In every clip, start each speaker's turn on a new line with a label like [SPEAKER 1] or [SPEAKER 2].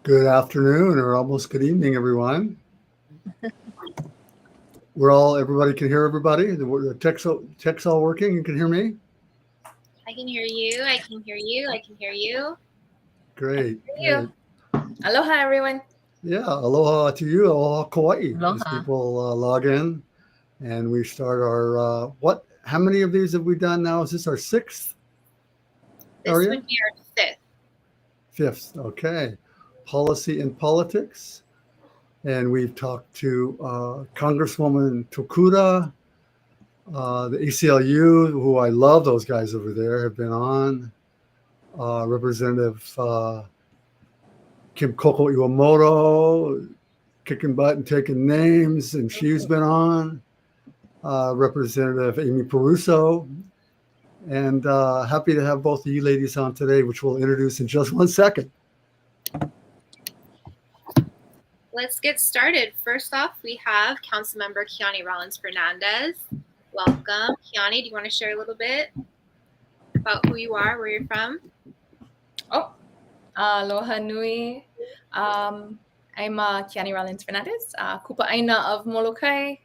[SPEAKER 1] Good afternoon or almost good evening, everyone. Everybody can hear everybody. The tech's all working. You can hear me?
[SPEAKER 2] I can hear you. I can hear you. I can hear you.
[SPEAKER 1] Great.
[SPEAKER 3] You. Aloha, everyone.
[SPEAKER 1] Yeah, aloha to you. Aloha Kauai as
[SPEAKER 3] Aloha.
[SPEAKER 1] people log in and we start our, how many of these have we done now? Is this our sixth?
[SPEAKER 2] This
[SPEAKER 1] Aria?
[SPEAKER 2] would be our fifth.
[SPEAKER 1] Fifth. Okay. Policy and politics. And we've talked to Congresswoman Tokuda, the ACLU, who I love, those guys over there have been on. Representative Kim Koko Iwamoto, kicking butt and taking names, and she's been on. Representative Amy Peruso, and happy to have both of you ladies on today, which we'll introduce in just 1 second.
[SPEAKER 2] Let's get started. First off, we have Councilmember Kiani Rollins Fernandez. Welcome. Kiani, do you want to share a little bit about who you are, where you're from?
[SPEAKER 3] Aloha nui. I'm Kiani Rollins Fernandez, Kupa Aina of Molokai.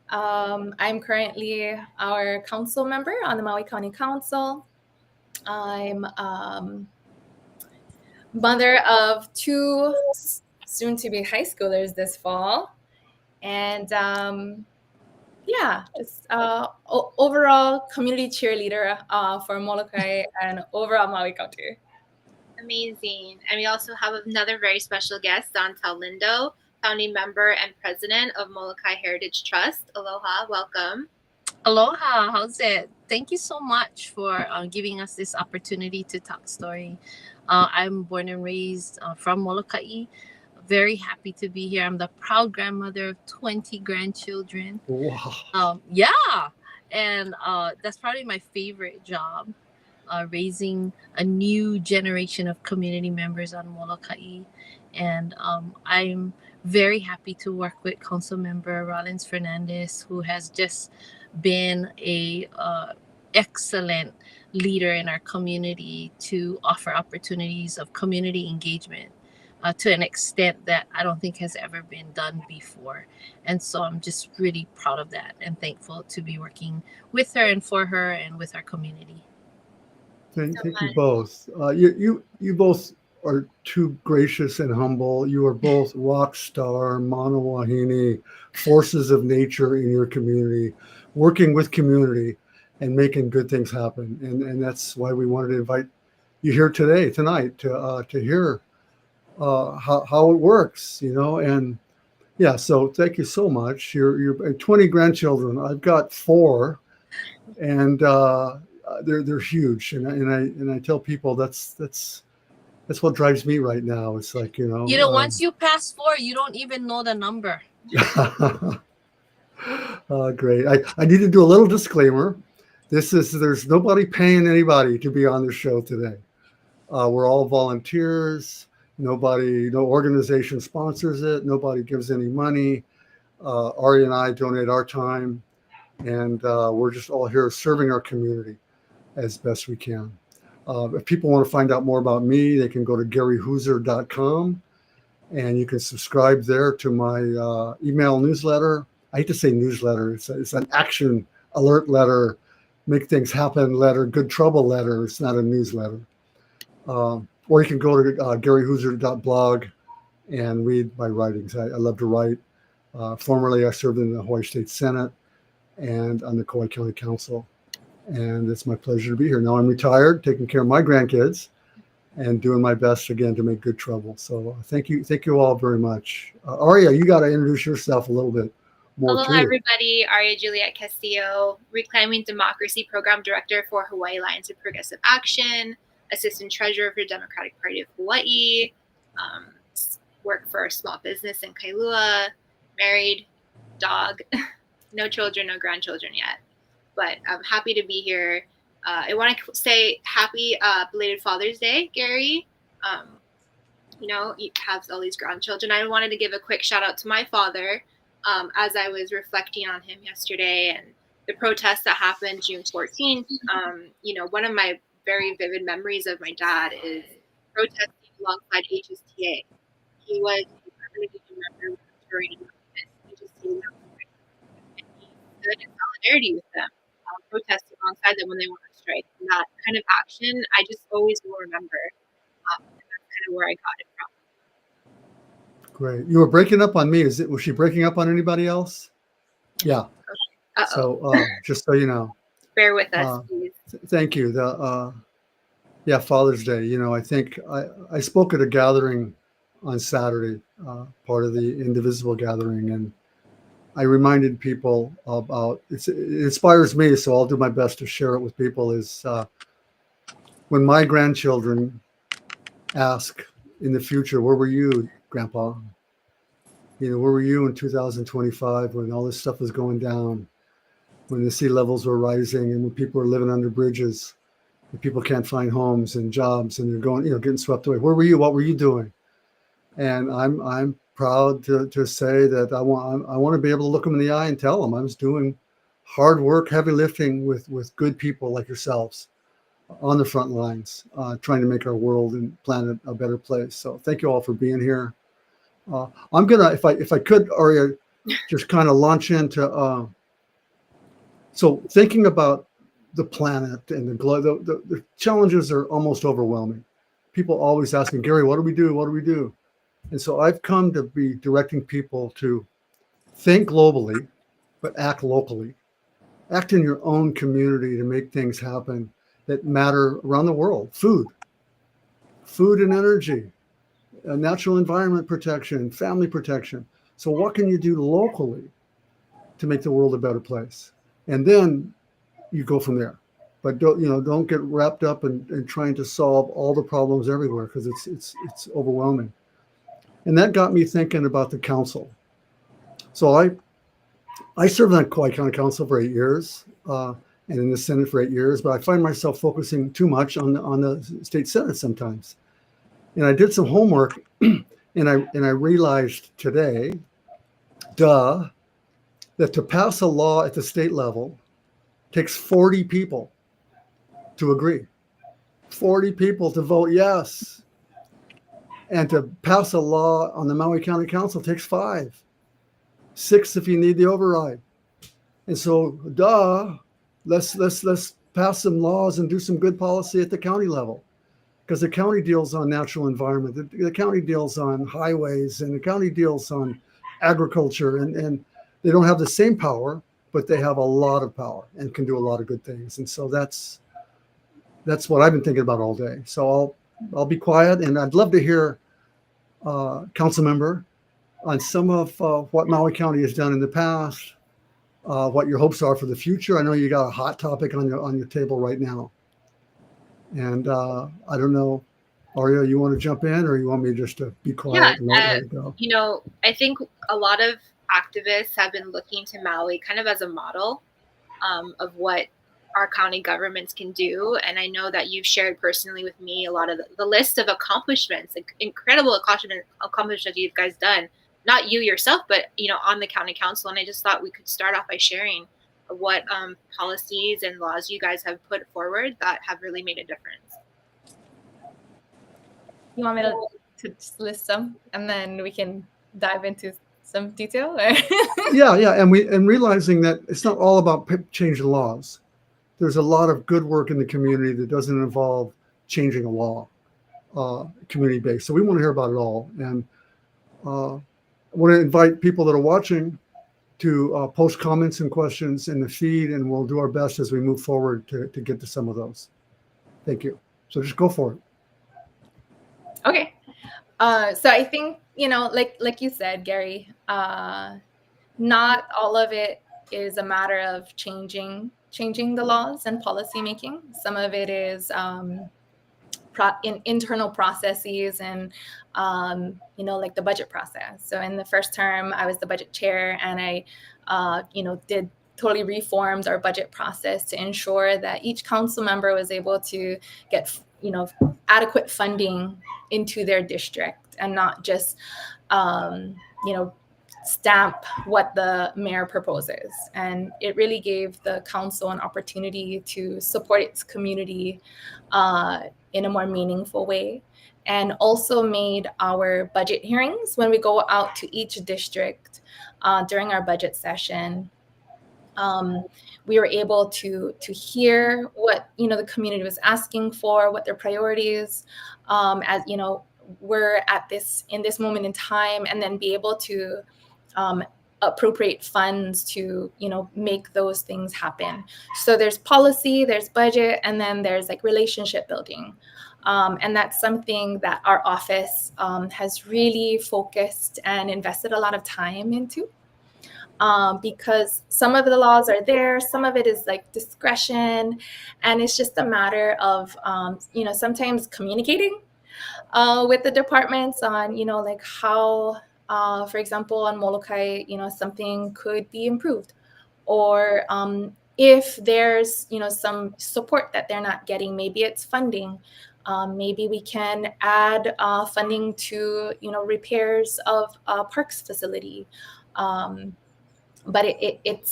[SPEAKER 3] I'm currently our council member on the Maui County Council. I'm mother of two soon-to-be high schoolers this fall. And just overall community cheerleader for Molokai and overall Maui County.
[SPEAKER 2] Amazing. And we also have another very special guest, Dontel Lindo, founding member and president of Molokai Heritage Trust. Aloha, welcome.
[SPEAKER 4] Aloha, how's it? Thank you so much for giving us this opportunity to talk story. I'm born and raised from Molokai. Very happy to be here. I'm the proud grandmother of 20 grandchildren.
[SPEAKER 1] Wow.
[SPEAKER 4] And that's probably my favorite job. Raising a new generation of community members on Molokai. And I'm very happy to work with Councilmember Rollins Fernandez, who has just been a excellent leader in our community to offer opportunities of community engagement to an extent that I don't think has ever been done before. And so I'm just really proud of that and thankful to be working with her and for her and with our community.
[SPEAKER 1] Thank you both. You both are too gracious and humble. You are both rock star, Manawahine, forces of nature in your community, working with community and making good things happen. And that's why we wanted to invite you here tonight, to hear how it works, and yeah, so thank you so much. You're 20 grandchildren. I've got 4, and they're huge, and I tell people that's what drives me right now. It's like
[SPEAKER 4] once you pass 4, you don't even know the number.
[SPEAKER 1] Great. I need to do a little disclaimer. There's nobody paying anybody to be on the show today. We're all volunteers. No organization sponsors it. Nobody gives any money. Ari and I donate our time, and we're just all here serving our community as best we can. If people want to find out more about me, they can go to GaryHooser.com, and you can subscribe there to my email newsletter. I hate to say newsletter. It's an action alert letter, make things happen letter, good trouble letter. It's not a newsletter. Or you can go to GaryHooser.blog and read my writings. I love to write. Formerly, I served in the Hawaii State Senate and on the Kauai County Council. And it's my pleasure to be here. Now I'm retired, taking care of my grandkids and doing my best again to make good trouble. So thank you all very much. Aria, you got to introduce yourself a little bit more.
[SPEAKER 2] Hello, everybody. Aria Juliet Castillo, Reclaiming Democracy Program Director for Hawaii Alliance of Progressive Action, Assistant Treasurer for Democratic Party of Hawaii, work for a small business in Kailua, married, dog, no children, no grandchildren yet. But I'm happy to be here. I want to say happy belated Father's Day, Gary. You have all these grandchildren. I wanted to give a quick shout out to my father as I was reflecting on him yesterday and the protests that happened June 14th. One of my very vivid memories of my dad is protesting alongside HSTA. he was a permanent union member during this. He just seemed like and he stood in solidarity with them, protested alongside them when they went on strike. And that kind of action, I just always will remember. And that's kind of where I got it from.
[SPEAKER 1] Great. You were breaking up on me. Was she breaking up on anybody else? Yeah.
[SPEAKER 2] Uh-oh.
[SPEAKER 1] So just so you know.
[SPEAKER 2] Bear with us, please.
[SPEAKER 1] Thank you. Yeah, Father's Day. You know, I think I spoke at a gathering on Saturday, part of the Indivisible gathering, and I reminded people about it inspires me, so I'll do my best to share it with people. Is when my grandchildren ask in the future, "Where were you, Grandpa? You know, where were you in 2025 when all this stuff was going down, when the sea levels were rising, and when people were living under bridges, and people can't find homes and jobs, and they're going, you know, getting swept away? Where were you? What were you doing?" And I'm proud to say that I want to be able to look them in the eye and tell them I was doing hard work, heavy lifting with good people like yourselves on the front lines, trying to make our world and planet a better place. So thank you all for being here. I'm gonna, if I could, Aria, just kind of launch into. So thinking about the planet and the challenges are almost overwhelming. People always asking, Gary, what do we do? What do we do? And so I've come to be directing people to think globally, but act locally. Act in your own community to make things happen that matter around the world. Food and energy, natural environment protection, family protection. So what can you do locally to make the world a better place? And then you go from there. But don't get wrapped up in trying to solve all the problems everywhere, because it's overwhelming. And that got me thinking about the council. So I served on Kauai County Council for 8 years, and in the Senate for 8 years, but I find myself focusing too much on the state Senate sometimes. And I did some homework, and I realized today, that to pass a law at the state level takes 40 people to agree, 40 people to vote yes. And to pass a law on the Maui County Council takes 5, 6 if you need the override. And so, let's pass some laws and do some good policy at the county level, because the county deals on natural environment, the county deals on highways, and the county deals on agriculture, and they don't have the same power, but they have a lot of power and can do a lot of good things. And so that's what I've been thinking about all day. So I'll be quiet, and I'd love to hear council member on some of what Maui County has done in the past, what your hopes are for the future. I know you got a hot topic on your table right now, and I don't know, Aria, you want to jump in, or you want me just to be quiet and let it go?
[SPEAKER 2] You know, I think a lot of activists have been looking to Maui kind of as a model of what our county governments can do. And I know that you've shared personally with me a lot of the list of accomplishments, like incredible accomplishments you guys done, not you yourself, but, on the county council. And I just thought we could start off by sharing what policies and laws you guys have put forward that have really made a difference.
[SPEAKER 3] You want me to just list some, and then we can dive into some detail? Or?
[SPEAKER 1] Yeah. And realizing that it's not all about changing laws. There's a lot of good work in the community that doesn't involve changing a law, community-based. So we want to hear about it all. And I want to invite people that are watching to post comments and questions in the feed, and we'll do our best as we move forward to get to some of those. Thank you. So just go for it.
[SPEAKER 3] Okay. So I think, like you said, Gary, not all of it is a matter of changing the laws and policy making. Some of it is in internal processes and, like the budget process. So in the first term, I was the budget chair, and I, did totally reformed our budget process to ensure that each council member was able to get, adequate funding into their district, and not just, stamp what the mayor proposes. And it really gave the council an opportunity to support its community in a more meaningful way. and also made our budget hearings when we go out to each district during our budget session. We were able to hear what the community was asking for, what their priorities as were in this moment in time, and then be able to appropriate funds to make those things happen. So there's policy, there's budget, and then there's like relationship building. And that's something that our office has really focused and invested a lot of time into. Because some of the laws are there, some of it is like discretion, and it's just a matter of sometimes communicating with the departments on like how for example on Molokai something could be improved, or if there's some support that they're not getting, maybe it's funding. Maybe we can add funding to repairs of parks facility. But it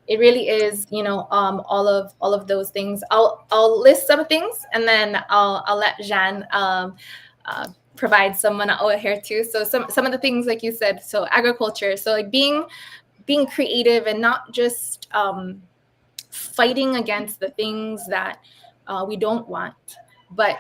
[SPEAKER 3] really is all of those things. I'll list some things, and then I'll let Jeanne provide some out here too. So some of the things like you said, so agriculture, so like being creative and not just fighting against the things that we don't want, but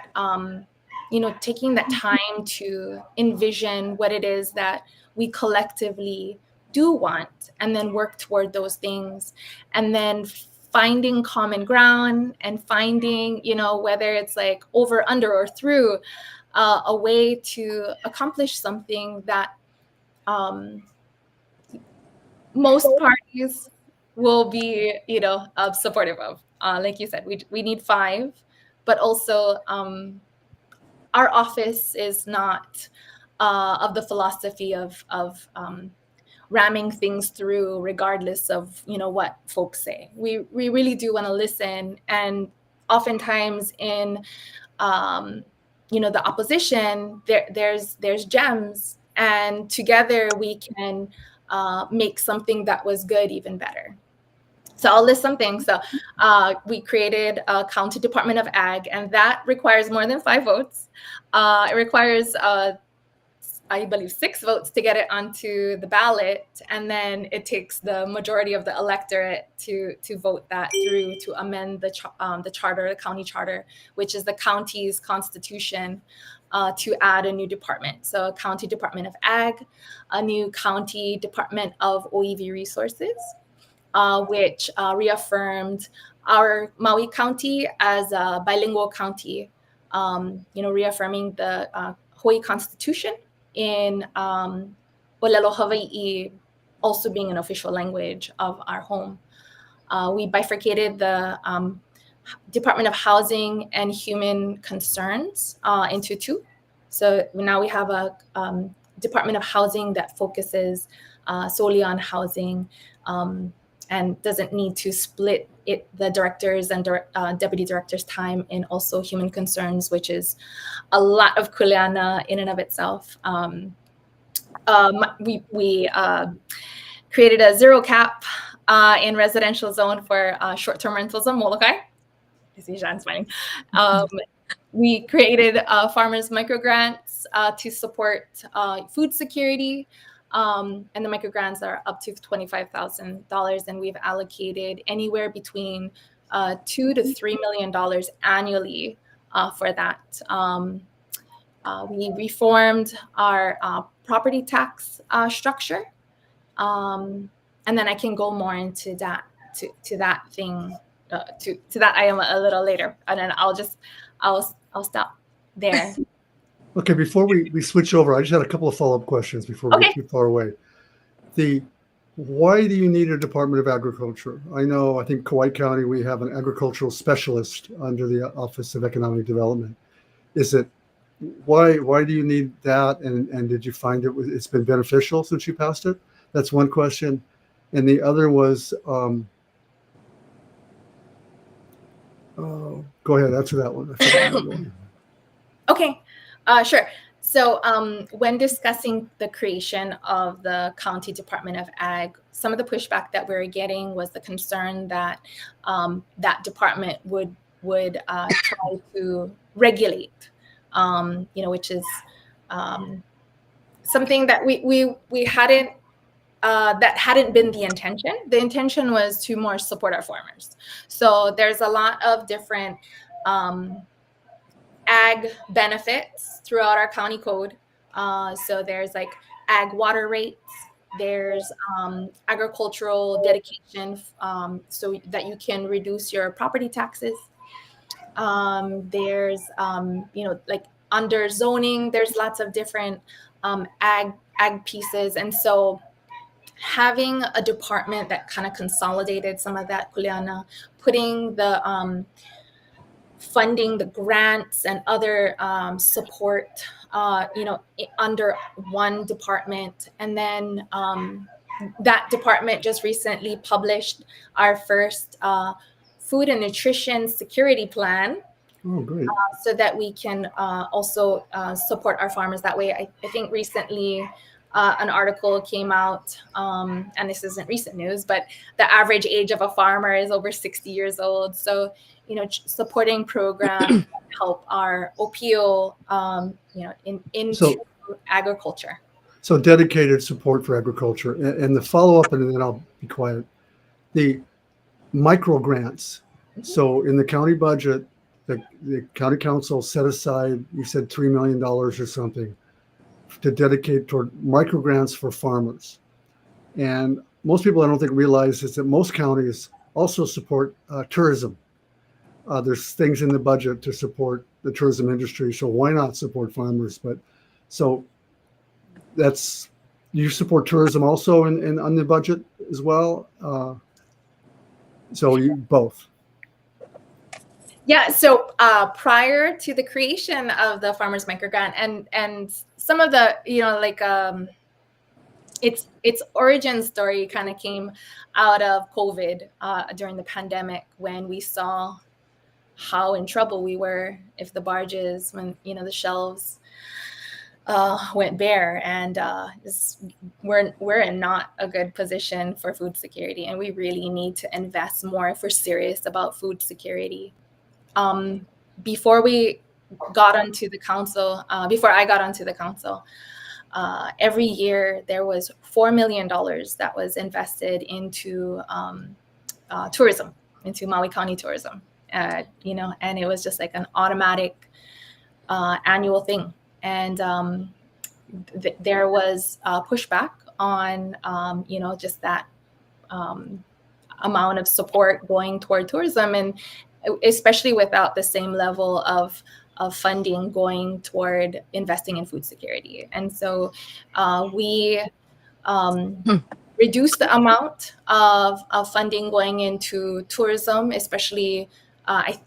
[SPEAKER 3] taking that time to envision what it is that we collectively do want, and then work toward those things, and then finding common ground and finding whether it's like over, under, or through a way to accomplish something that most parties will be supportive of. Like you said, we need 5, but also our office is not of the philosophy of ramming things through regardless of what folks say. We really do want to listen, and oftentimes in the opposition there's gems, and together we can make something that was good even better. So I'll list some things. So we created a county department of ag, and that requires more than 5 votes. It requires I believe 6 votes to get it onto the ballot, and then it takes the majority of the electorate to vote that through to amend the charter, the county charter, which is the county's constitution, to add a new department. So a county department of ag, a new county department of OEV resources, which reaffirmed our Maui County as a bilingual county, reaffirming the Hawaii Constitution in Olelo, Hawaii, also being an official language of our home. We bifurcated the Department of Housing and Human Concerns into 2. So now we have a Department of Housing that focuses solely on housing, and doesn't need to split the directors and deputy directors' time in also human concerns, which is a lot of kuleana in and of itself. We created a 0 cap in residential zone for short-term rentals on Molokai. I see Jeanne smiling. We created farmers microgrants to support food security. And the microgrants are up to $25,000, and we've allocated anywhere between $2 to $3 million annually for that. We reformed our property tax structure, and then I can go more into that to that thing to that item a little later, and then I'll stop there.
[SPEAKER 1] Okay, before we switch over, I just had a couple of follow-up questions before we get too far away. Why do you need a Department of Agriculture? I think Kauai County, we have an agricultural specialist under the Office of Economic Development. Why do you need that? And did you find it's been beneficial since you passed it? That's one question. And the other was, go ahead, answer that one.
[SPEAKER 3] Okay. Sure. So when discussing the creation of the County Department of Ag, some of the pushback that we were getting was the concern that that department would try to regulate which is something that we hadn't that hadn't been the intention. The intention was to more support our farmers. So there's a lot of different ag benefits throughout our county code. So there's like ag water rates. There's agricultural dedication, so that you can reduce your property taxes. There's like under zoning, there's lots of different ag pieces, and so having a department that kind of consolidated some of that, Kuleana, putting the funding, the grants, and other support, under one department. And then that department just recently published our first food and nutrition security plan.
[SPEAKER 1] Oh, great.
[SPEAKER 3] So that we can also support our farmers that way. I think recently an article came out, and this isn't recent news, but the average age of a farmer is over 60 years old. So, supporting programs help our OPO, into agriculture.
[SPEAKER 1] So dedicated support for agriculture. And the follow-up, and then I'll be quiet, the micro grants. So in the county budget, the county council set aside, you said $3 million or something, to dedicate toward micro grants for farmers. And most people, I don't think, realize is that most counties also support tourism. There's things in the budget to support the tourism industry, so why not support farmers? But so you support tourism also in on the budget as well. So you both.
[SPEAKER 3] Yeah. So prior to the creation of the Farmers Microgrant, and some of the its origin story kind of came out of COVID during the pandemic, when we saw how in trouble we were if the barges, when the shelves went bare, and we're in not a good position for food security, and we really need to invest more if we're serious about food security. Before I got onto the council, every year there was $4 million that was invested into tourism, into Maui County tourism. And it was just like an automatic annual thing. And there was pushback on, just that amount of support going toward tourism, and especially without the same level of funding going toward investing in food security. And so we reduced the amount of funding going into tourism, especially I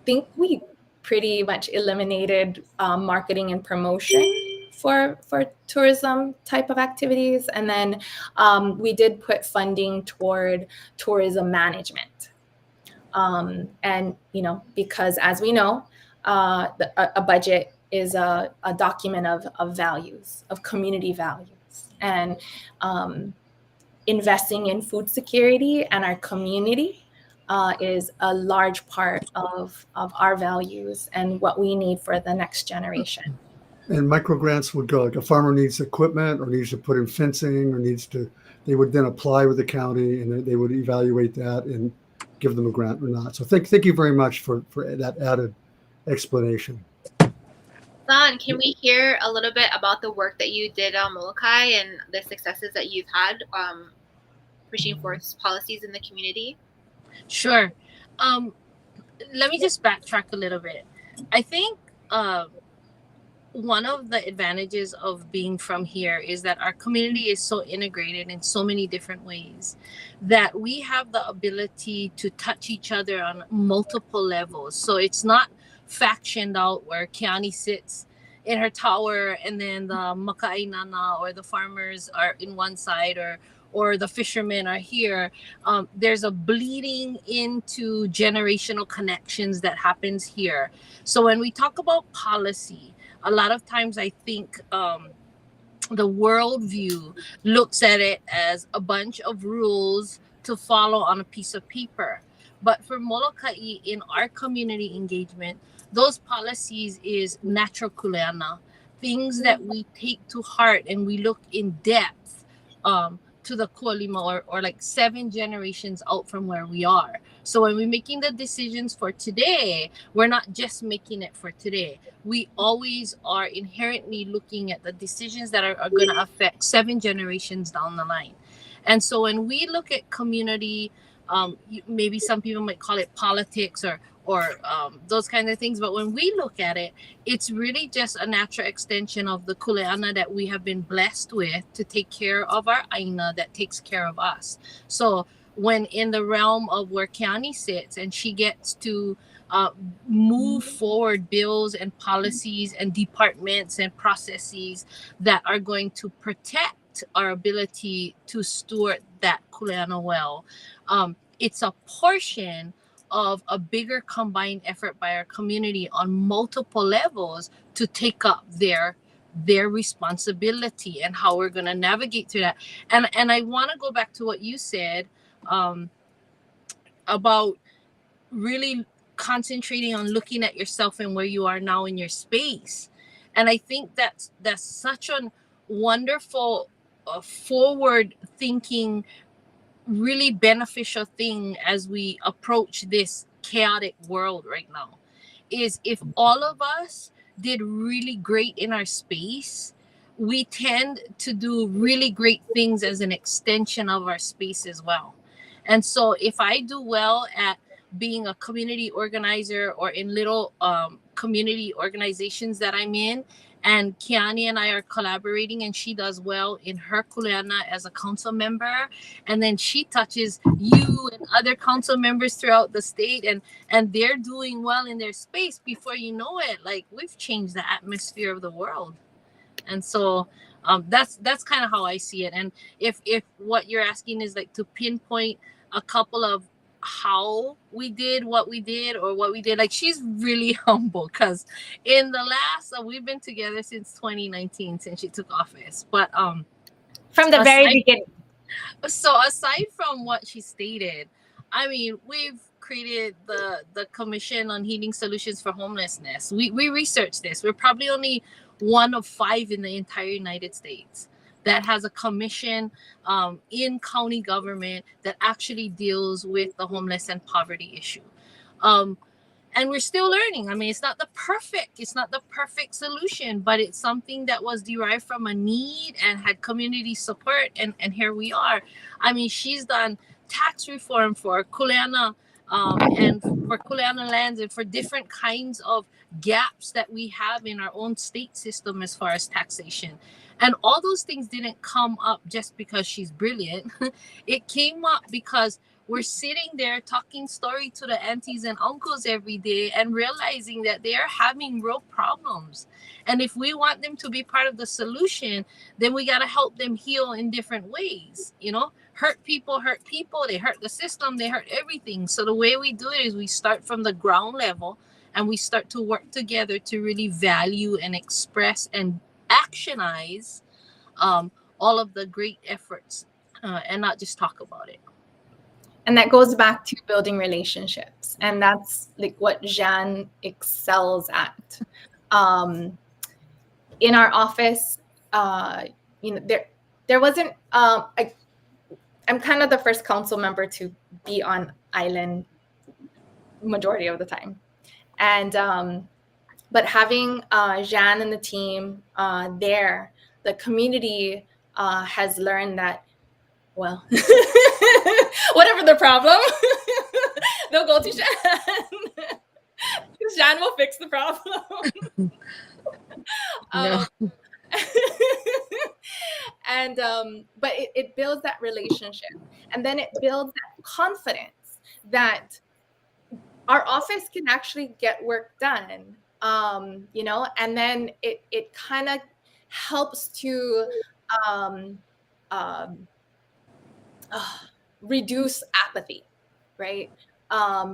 [SPEAKER 3] think we pretty much eliminated marketing and promotion for tourism type of activities. And then we did put funding toward tourism management. And, because as we know, a budget is a document of values, of community values. And investing in food security and our community is a large part of our values and what we need for the next generation.
[SPEAKER 1] And micro grants would go like a farmer needs equipment or needs to put in fencing or they would then apply with the county, and they would evaluate that and give them a grant or not. So thank you very much for that added explanation.
[SPEAKER 2] Don, can we hear a little bit about the work that you did on Molokai and the successes that you've had pushing forth policies in the community?
[SPEAKER 4] Sure. Let me just backtrack a little bit. I think one of the advantages of being from here is that our community is so integrated in so many different ways that we have the ability to touch each other on multiple levels. So it's not factioned out where Kiani sits in her tower and then the Maka'inana or the farmers are in one side, or the fishermen are here. There's a bleeding into generational connections that happens here. So when we talk about policy, a lot of times I think the worldview looks at it as a bunch of rules to follow on a piece of paper. But for Molokai, in our community engagement, those policies is natural kuleana, things that we take to heart and we look in depth to the kualima or like 7 generations out from where we are. So when we're making the decisions for today, we're not just making it for today. We always are inherently looking at the decisions that are going to affect 7 generations down the line. And so when we look at community, maybe some people might call it politics or those kind of things, but when we look at it, it's really just a natural extension of the kuleana that we have been blessed with to take care of our aina that takes care of us. So when in the realm of where Kiani sits and she gets to move forward bills and policies and departments and processes that are going to protect our ability to steward that kuleana well, it's a portion of a bigger combined effort by our community on multiple levels to take up their responsibility and how we're going to navigate through that. And I want to go back to what you said about really concentrating on looking at yourself and where you are now in your space. And I think that's such a wonderful forward thinking, really beneficial thing as we approach this chaotic world right now, is if all of us did really great in our space, we tend to do really great things as an extension of our space as well. And so if I do well at being a community organizer or in little community organizations that I'm in, and Kiani and I are collaborating, and she does well in her kuleana as a council member, and then she touches you and other council members throughout the state, and they're doing well in their space. Before you know it, like, we've changed the atmosphere of the world. And so that's kind of how I see it. And if what you're asking is like to pinpoint a couple of how we did what we did or what we did, like, she's really humble, because in the last we've been together since 2019, since she took office, but
[SPEAKER 3] from the very beginning.
[SPEAKER 4] So aside from what she stated, I mean, we've created the Commission on Healing Solutions for Homelessness. We researched this. We're probably only one of 5 in the entire United States that has a commission in county government that actually deals with the homeless and poverty issue. And we're still learning. I mean, it's not the perfect solution, but it's something that was derived from a need and had community support. And here we are. I mean, she's done tax reform for kuleana and for kuleana lands and for different kinds of gaps that we have in our own state system as far as taxation. And all those things didn't come up just because she's brilliant. It came up because we're sitting there talking story to the aunties and uncles every day and realizing that they are having real problems. And if we want them to be part of the solution, then we got to help them heal in different ways. You know, hurt people, they hurt the system, they hurt everything. So the way we do it is we start from the ground level and we start to work together to really value and express and actionize all of the great efforts and not just talk about it.
[SPEAKER 3] And that goes back to building relationships. And that's like what Jeanne excels at. In our office, you know, there wasn't, I'm kind of the first council member to be on island majority of the time. And, but having Jeanne and the team there, the community has learned that, well, whatever the problem, they'll go to Jeanne. Jeanne will fix the problem.
[SPEAKER 4] No.
[SPEAKER 3] And but it builds that relationship, and then it builds that confidence that our office can actually get work done. You know, and then it kind of helps to reduce apathy, right?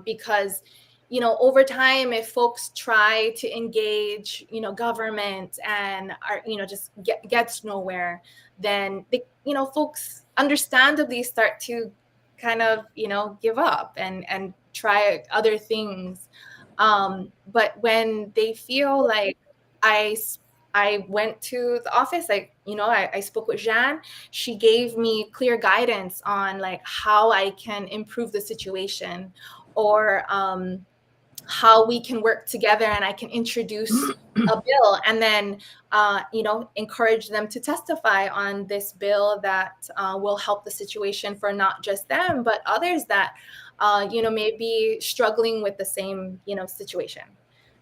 [SPEAKER 3] Because, you know, over time, if folks try to engage, you know, government and are, you know, just gets nowhere, then they, you know, folks understandably start to kind of, you know, give up and try other things. But when they feel like I went to the office, like, I spoke with Jeanne. She gave me clear guidance on like how I can improve the situation, or how we can work together, and I can introduce a bill, and then encourage them to testify on this bill that will help the situation for not just them, but others that may be struggling with the same situation.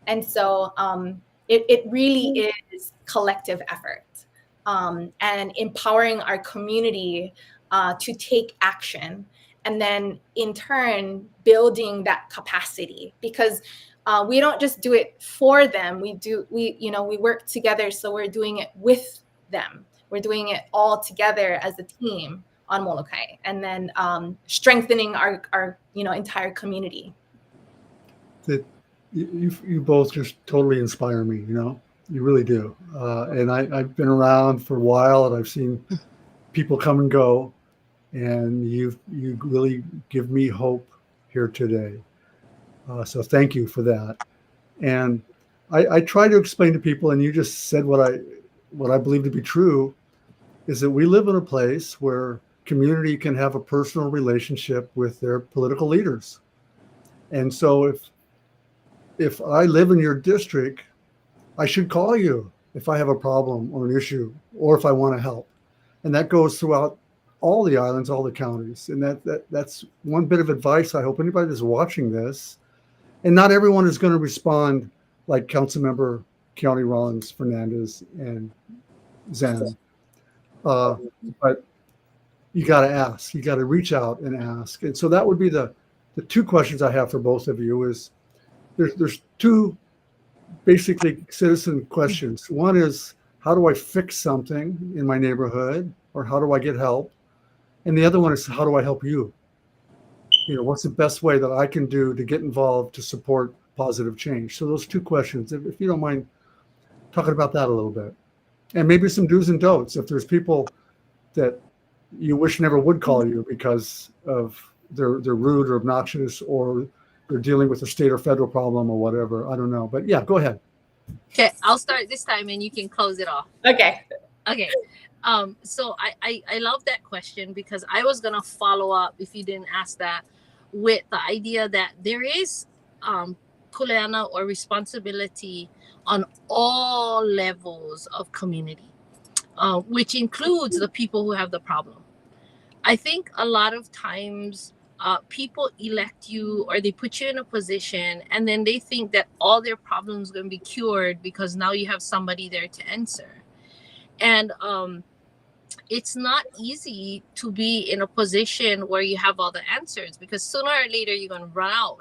[SPEAKER 3] And so it really is collective effort, and empowering our community to take action, and then in turn building that capacity, because we don't just do it for them. We work together, so we're doing it with them. We're doing it all together as a team on Molokai, and then strengthening our entire community.
[SPEAKER 1] You both just totally inspire me. You really do. And I've been around for a while, and I've seen people come and go, and you really give me hope here today. So thank you for that. And I try to explain to people, and you just said what I believe to be true, is that we live in a place where community can have a personal relationship with their political leaders. And so if I live in your district, I should call you if I have a problem or an issue, or if I want to help. And that goes throughout all the islands, all the counties. And that's one bit of advice I hope anybody that's watching this. And not everyone is going to respond like Councilmember Keone Rollins Fernandez and Zan. But you got to ask. You got to reach out and ask. And so that would be the two questions I have for both of you. Is there's two basically citizen questions. One is, how do I fix something in my neighborhood, or how do I get help? And the other one is, how do I help you? What's the best way that I can do to get involved to support positive change? So those two questions, if you don't mind talking about that a little bit, and maybe some do's and don'ts. If there's people that you wish never would call you because of they're rude or obnoxious, or they're dealing with a state or federal problem or whatever, I don't know. But yeah, go ahead.
[SPEAKER 4] Okay, I'll start this time and you can close it off.
[SPEAKER 3] Okay.
[SPEAKER 4] So I love that question, because I was gonna follow up, if you didn't ask that, with the idea that there is kuleana, or responsibility, on all levels of community, which includes the people who have the problem. I think a lot of times people elect you, or they put you in a position, and then they think that all their problems are going to be cured because now you have somebody there to answer. And it's not easy to be in a position where you have all the answers, because sooner or later you're going to run out.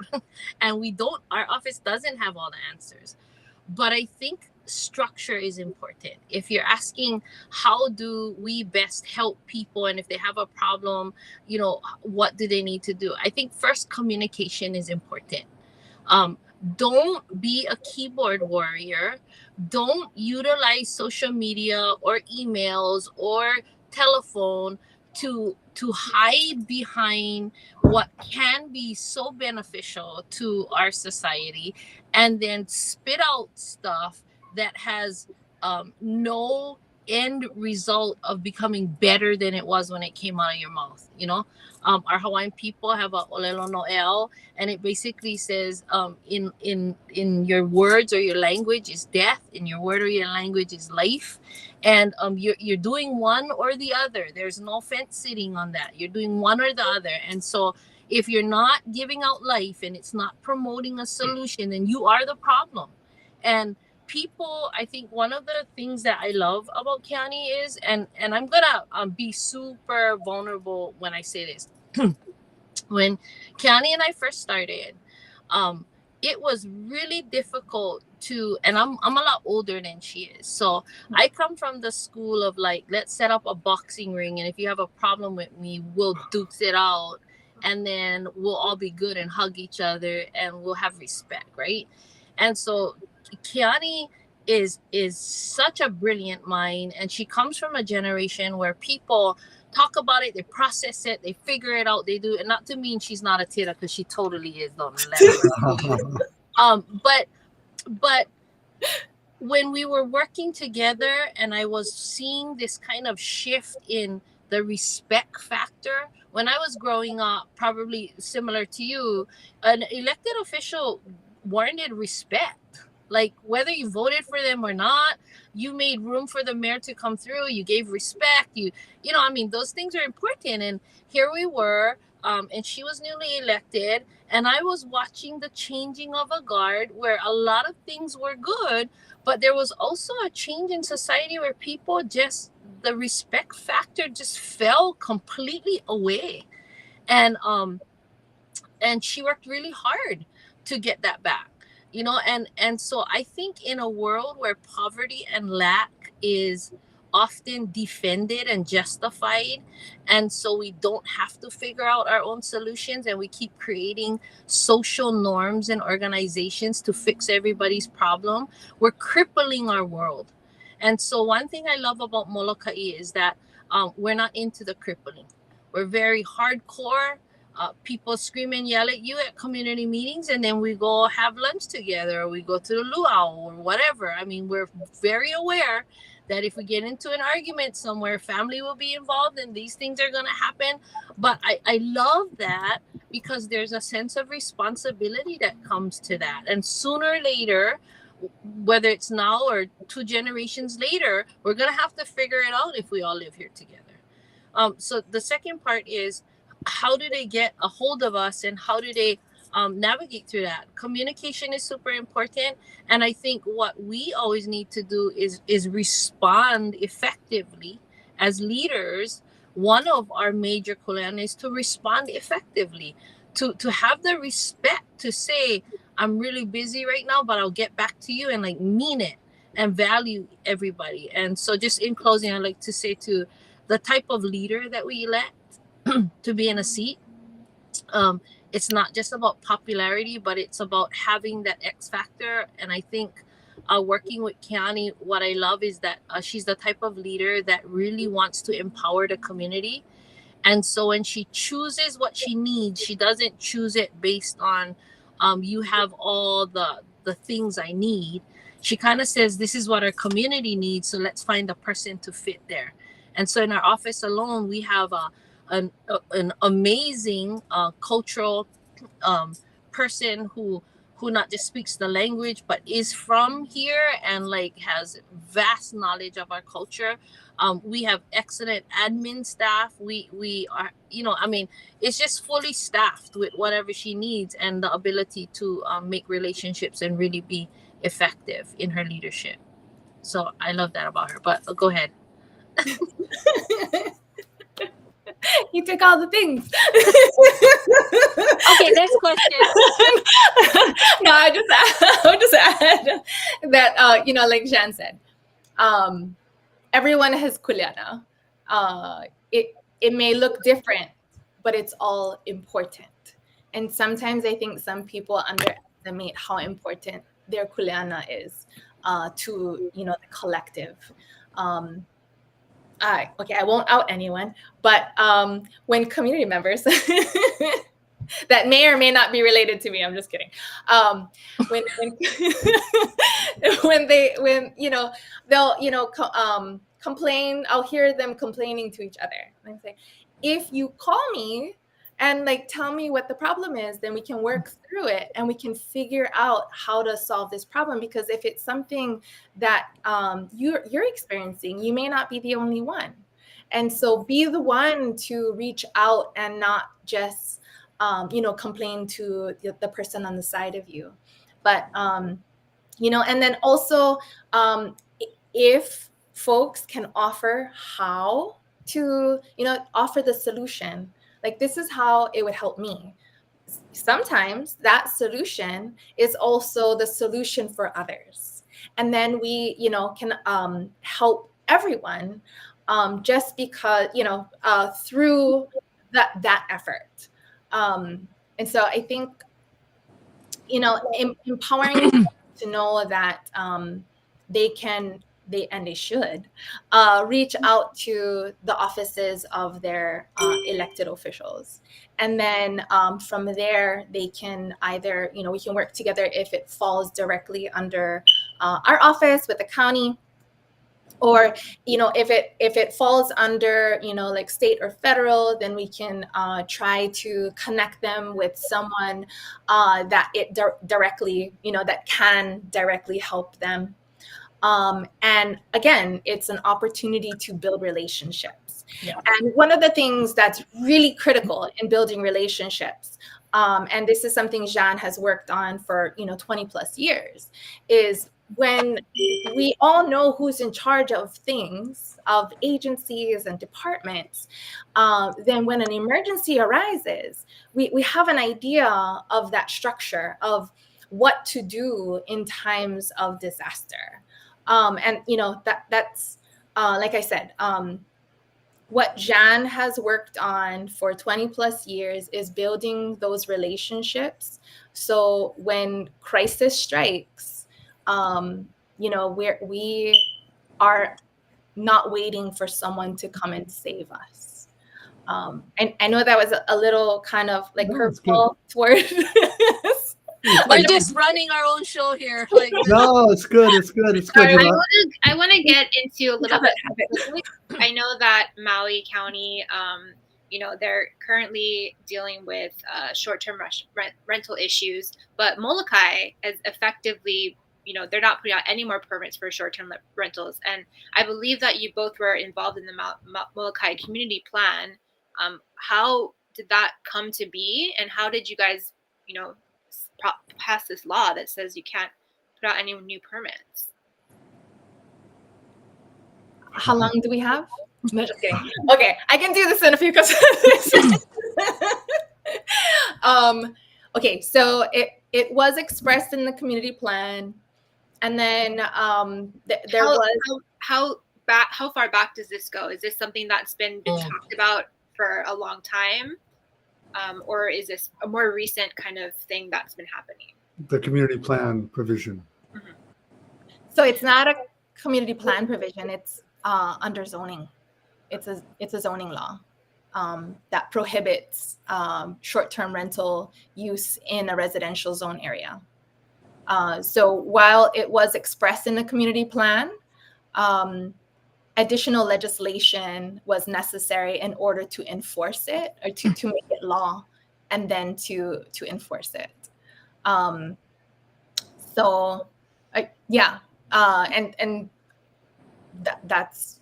[SPEAKER 4] And our office doesn't have all the answers. But I think structure is important. If you're asking, how do we best help people, and if they have a problem, what do they need to do? I think first, communication is important. Don't be a keyboard warrior. Don't utilize social media or emails or telephone to hide behind what can be so beneficial to our society, and then spit out stuff that has no end result of becoming better than it was when it came out of your mouth. Our Hawaiian people have a olelo no'el, and it basically says in your words or your language is death, in your word or your language is life. And you're doing one or the other. There's no fence sitting on that. You're doing one or the other. And so if you're not giving out life and it's not promoting a solution, then you are the problem. And people, I think one of the things that I love about Keone is, and I'm gonna be super vulnerable when I say this. When Keone and I first started, it was really difficult to, and I'm a lot older than she is. So I come from the school of like, let's set up a boxing ring, and if you have a problem with me, we'll duke it out, and then we'll all be good and hug each other, and we'll have respect, right? And so Keone is such a brilliant mind, and she comes from a generation where people talk about it, they process it, they figure it out, they do. And not to mean she's not a tita, because she totally is. Don't let her. But when we were working together and I was seeing this kind of shift in the respect factor, when I was growing up, probably similar to you, an elected official warranted respect. Like whether you voted for them or not, you made room for the mayor to come through. You gave respect. I mean, those things are important. And here we were, and she was newly elected, and I was watching the changing of a guard where a lot of things were good, but there was also a change in society where people just, the respect factor just fell completely away. And she worked really hard to get that back. And so I think in a world where poverty and lack is often defended and justified, and so we don't have to figure out our own solutions, and we keep creating social norms and organizations to fix everybody's problem, we're crippling our world. And so one thing I love about Molokai is that we're not into the crippling. We're very hardcore. People scream and yell at you at community meetings, and then we go have lunch together, or we go to the luau or whatever. I mean, we're very aware that if we get into an argument somewhere, family will be involved and these things are going to happen. But I love that because there's a sense of responsibility that comes to that. And sooner or later, whether it's now or 2 generations later, we're going to have to figure it out if we all live here together. So the second part is, how do they get a hold of us, and how do they navigate through that? Communication is super important. And I think what we always need to do is respond effectively as leaders. One of our major kuleana is to respond effectively, to have the respect to say, I'm really busy right now, but I'll get back to you, and like mean it and value everybody. And so just in closing, I'd like to say to the type of leader that we elect to be in a seat, it's not just about popularity, but it's about having that X factor. And I think working with Kiani, what I love is that she's the type of leader that really wants to empower the community. And so when she chooses what she needs, she doesn't choose it based on you have all the things I need. She kind of says, this is what our community needs, so let's find a person to fit there. And so in our office alone, we have an amazing cultural person who not just speaks the language, but is from here and like has vast knowledge of our culture. We have excellent admin staff. We are, I mean, it's just fully staffed with whatever she needs, and the ability to make relationships and really be effective in her leadership. So I love that about her. But go ahead.
[SPEAKER 3] You took all the things.
[SPEAKER 4] Okay, next question.
[SPEAKER 3] No, I just add that like Jan said, everyone has kuleana. It may look different, but it's all important. And sometimes I think some people underestimate how important their kuleana is to the collective. I won't out anyone, but when community members that may or may not be related to me, I'm just kidding. When they'll complain, I'll hear them complaining to each other. And I say, if you call me and like tell me what the problem is, then we can work through it and we can figure out how to solve this problem. Because if it's something that you're experiencing, you may not be the only one. And so be the one to reach out and not just complain to the person on the side of you. But and then also if folks can offer how to offer the solution, like this is how it would help me. Sometimes that solution is also the solution for others. And then we, can help everyone just because, through that effort. And so I think, empowering to know that they can they should reach out to the offices of their elected officials. And then from there, they can either, we can work together if it falls directly under our office with the county, or if it falls under like state or federal, then we can try to connect them with someone that it directly that can directly help them. And again, it's an opportunity to build relationships.
[SPEAKER 4] Yeah.
[SPEAKER 3] And one of the things that's really critical in building relationships, and this is something Jean has worked on for 20 plus years, is when we all know who's in charge of things, of agencies and departments, then when an emergency arises, we have an idea of that structure of what to do in times of disaster. And that's like I said, what Jean has worked on for 20 plus years is building those relationships. So when crisis strikes, we are not waiting for someone to come and save us. And I know that was a little kind of like curveball toward.
[SPEAKER 4] We're just running our own show here. Like,
[SPEAKER 1] No, it's good. It's good. It's good.
[SPEAKER 2] I want to get into a little bit. I know that Maui County, they're currently dealing with short-term rental issues, but Molokai is effectively, they're not putting out any more permits for short-term rentals. And I believe that you both were involved in the Molokai community plan. How did that come to be, and how did you guys, pass this law that says you can't put out any new permits?
[SPEAKER 3] How long do we have? No, just kidding. Okay, I can do this in a few questions. Okay, so it was expressed in the community plan, and then there was.
[SPEAKER 2] How far back does this go? Is this something that's been talked about for a long time, or is this a more recent kind of thing that's been happening?
[SPEAKER 1] The community plan provision.
[SPEAKER 2] Mm-hmm.
[SPEAKER 3] So it's not a community plan provision. It's under zoning. It's a zoning law that prohibits short-term rental use in a residential zone area. So while it was expressed in the community plan, additional legislation was necessary in order to enforce it, or to make it law, and then to enforce it.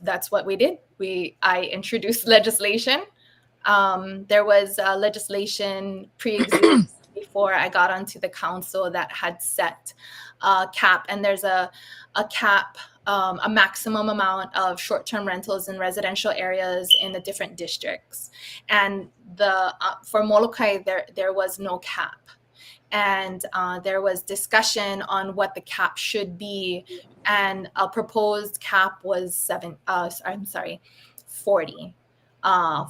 [SPEAKER 3] That's what we did. I introduced legislation. There was legislation pre-existing before I got onto the council that had set a cap, and there's a cap, a maximum amount of short-term rentals in residential areas in the different districts. And for Molokai, there was no cap. And there was discussion on what the cap should be, and a proposed cap was 40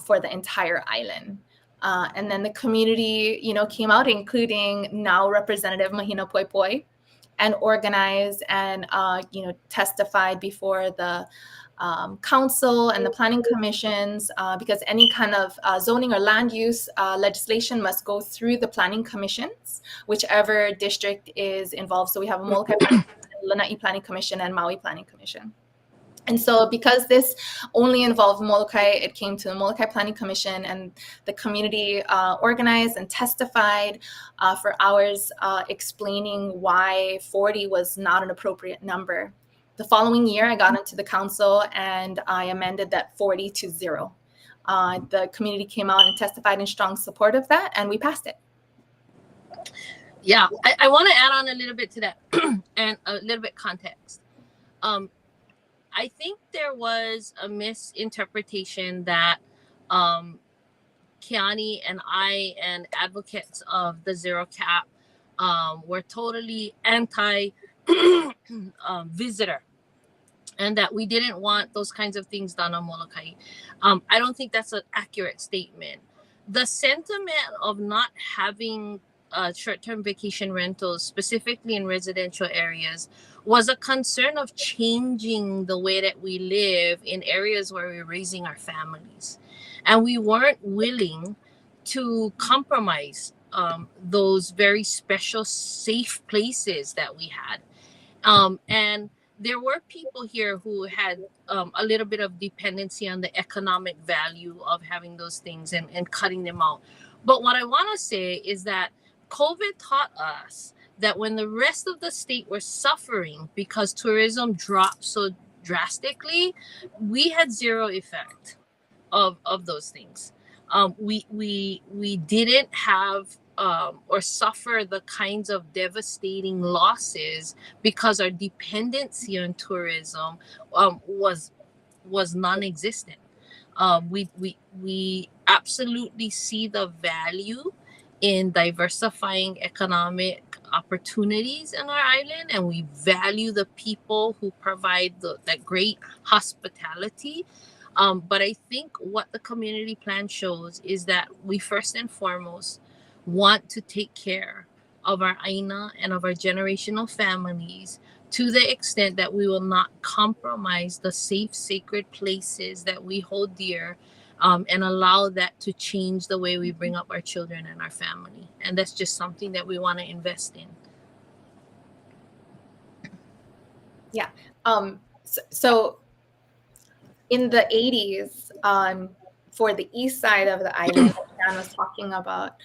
[SPEAKER 3] for the entire island. And then the community, came out, including now Representative Mahina Poipoi, and organized and testified before the council and the planning commissions, because any kind of zoning or land use legislation must go through the planning commissions, whichever district is involved. So we have a Molokai Planning Commission, Lanai Planning Commission, and Maui Planning Commission. And so because this only involved Molokai, it came to the Molokai Planning Commission, and the community organized and testified for hours, explaining why 40 was not an appropriate number. The following year, I got into the council and I amended that 40 to 0. The community came out and testified in strong support of that, and we passed it.
[SPEAKER 4] Yeah, I want to add on a little bit to that and a little bit context. I think there was a misinterpretation that Kiani and I and advocates of the zero cap were totally anti visitor, and that we didn't want those kinds of things done on Molokai. I don't think that's an accurate statement. The sentiment of not having short-term vacation rentals, specifically in residential areas, was a concern of changing the way that we live in areas where we're raising our families. And we weren't willing to compromise those very special, safe places that we had. And there were people here who had a little bit of dependency on the economic value of having those things and cutting them out. But what I want to say is that COVID taught us that when the rest of the state were suffering because tourism dropped so drastically, we had zero effect of those things. We didn't have or suffer the kinds of devastating losses because our dependency on tourism was non-existent. We absolutely see the value in diversifying economic opportunities in our island, and we value the people who provide that great hospitality. But I think what the community plan shows is that we first and foremost want to take care of our Aina and of our generational families to the extent that we will not compromise the safe, sacred places that we hold dear, and allow that to change the way we bring up our children and our family. And that's just something that we want to invest in.
[SPEAKER 3] Yeah. So in the 80s, for the east side of the island that Dan was talking about,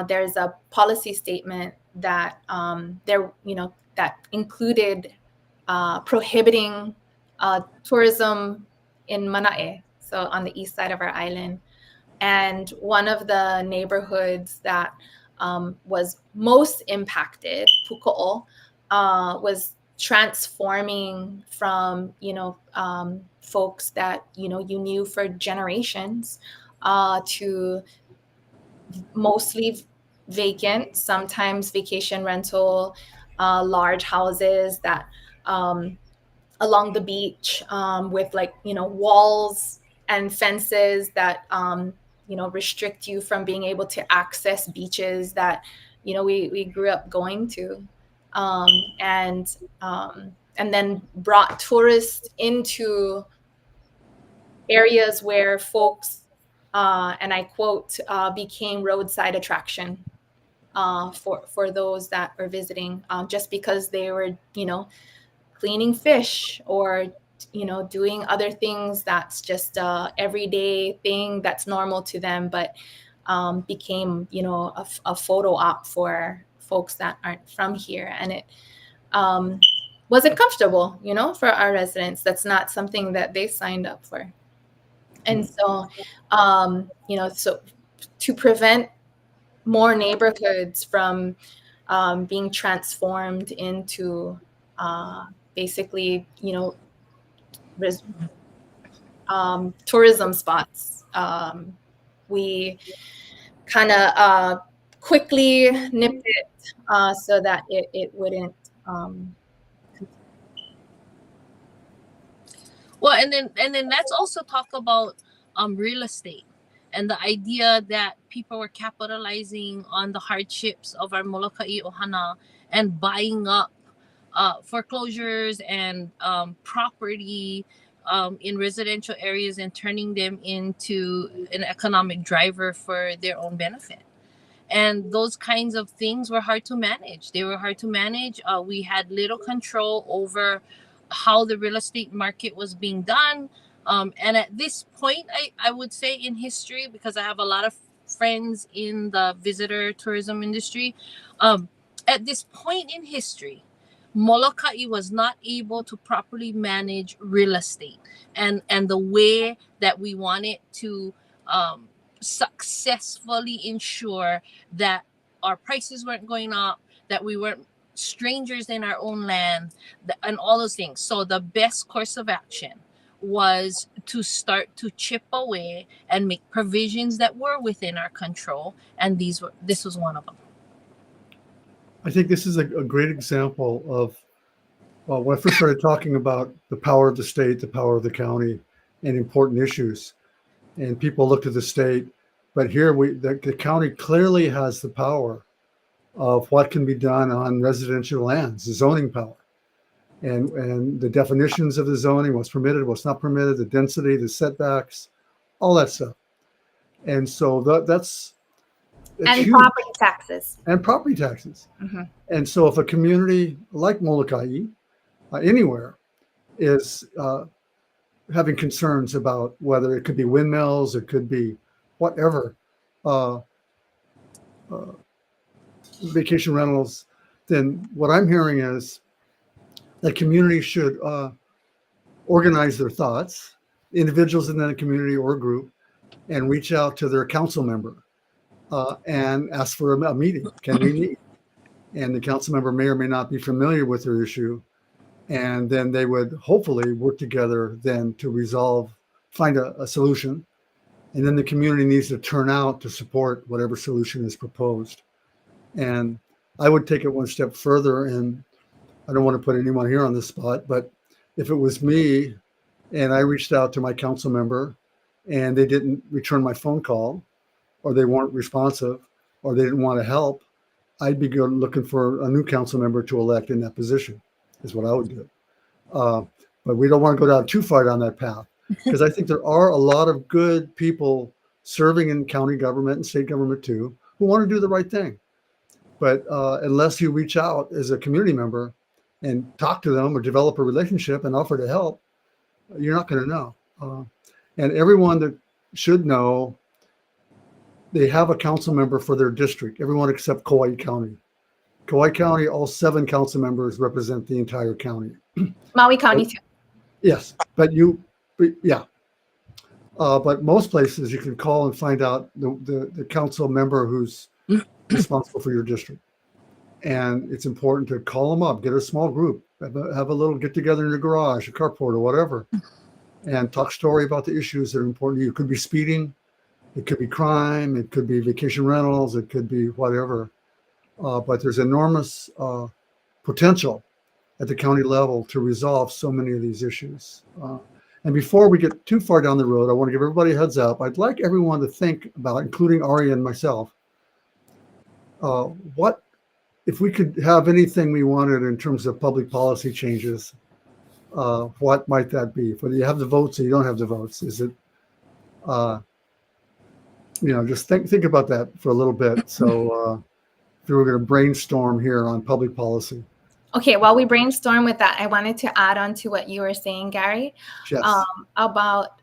[SPEAKER 3] there's a policy statement that that included prohibiting tourism in Mana'e, so on the east side of our island. And one of the neighborhoods that was most impacted, Puko'o, was transforming from folks that you knew for generations to mostly vacant, sometimes vacation rental, large houses that along the beach with walls and fences that restrict you from being able to access beaches that we grew up going to. And then brought tourists into areas where folks, and I quote, became roadside attraction for those that were visiting, just because they were, cleaning fish or, doing other things that's just a everyday thing that's normal to them, but became, a photo op for folks that aren't from here. And it wasn't comfortable, for our residents. That's not something that they signed up for. And so, so to prevent more neighborhoods from being transformed into basically, tourism spots, we kind of quickly nipped it so that it wouldn't.
[SPEAKER 4] Well, and then let's also talk about real estate and the idea that people were capitalizing on the hardships of our Molokai Ohana and buying up foreclosures and property in residential areas and turning them into an economic driver for their own benefit. And those kinds of things were hard to manage. They were hard to manage. We had little control over how the real estate market was being done. And at this point, I would say in history, because I have a lot of friends in the visitor tourism industry, at this point in history, Molokai was not able to properly manage real estate and the way that we wanted to successfully ensure that our prices weren't going up, that we weren't strangers in our own land, and all those things. So the best course of action was to start to chip away and make provisions that were within our control, and this was one of them.
[SPEAKER 1] I think this is a great example of when I first started talking about the power of the state, the power of the county, and important issues. And people look to the state, but here the county clearly has the power of what can be done on residential lands, the zoning power. and the definitions of the zoning, what's permitted, what's not permitted, the density, the setbacks, all that stuff. And so that's
[SPEAKER 3] And
[SPEAKER 1] huge.
[SPEAKER 3] property taxes.
[SPEAKER 1] And property taxes.
[SPEAKER 3] Mhm.
[SPEAKER 1] And so if a community like Molokai, anywhere, is having concerns about whether it could be windmills, it could be whatever, vacation rentals, then what I'm hearing is that communities should organize their thoughts, individuals in that community or group, and reach out to their council member and ask for a meeting. Can we meet? And the council member may or may not be familiar with their issue. And then they would hopefully work together then to find a solution. And then the community needs to turn out to support whatever solution is proposed. And I would take it one step further, and I don't want to put anyone here on the spot, but if it was me and I reached out to my council member and they didn't return my phone call, or they weren't responsive, or they didn't want to help, I'd be looking for a new council member to elect in that position, is what I would do. But we don't want to go down too far down that path, because I think there are a lot of good people serving in county government and state government too, who want to do the right thing. But unless you reach out as a community member and talk to them or develop a relationship and offer to help, you're not going to know. And everyone that should know, they have a council member for their district, everyone except Kauai County. Kauai County, all 7 council members represent the entire county.
[SPEAKER 3] Maui County too.
[SPEAKER 1] Yes, but yeah. But most places you can call and find out the council member who's responsible for your district. And it's important to call them up, get a small group, have a little get together in your garage, a carport or whatever, and talk story about the issues that are important to you. It could be speeding, it could be crime, it could be vacation rentals, it could be whatever. But there's enormous potential at the county level to resolve so many of these issues. And before we get too far down the road, I want to give everybody a heads up. I'd like everyone to think about, including Ari and myself, what if we could have anything we wanted in terms of public policy changes, what might that be? Whether you have the votes or you don't have the votes, is it, just think about that for a little bit. So if we were going to brainstorm here on public policy.
[SPEAKER 3] Okay, while we brainstorm with that, I wanted to add on to what you were saying, Gary,
[SPEAKER 1] Yes.
[SPEAKER 3] about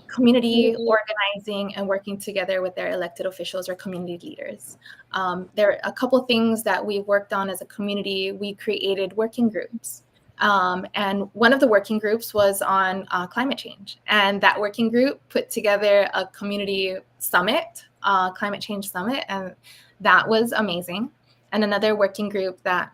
[SPEAKER 3] community organizing and working together with their elected officials or community leaders. There are a couple things that we worked on as a community. We created working groups. And one of the working groups was on climate change. And that working group put together a community summit, climate change summit, and that was amazing. And another working group that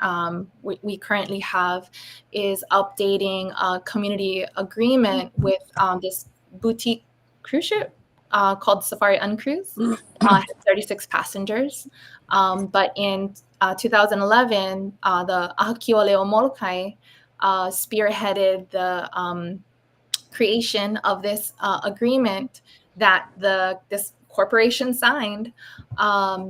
[SPEAKER 3] we currently have is updating a community agreement with this boutique cruise ship called Safari Uncruise. Has 36 passengers. But in 2011, the Ahakioleo Molokai spearheaded the creation of this agreement that this corporation signed,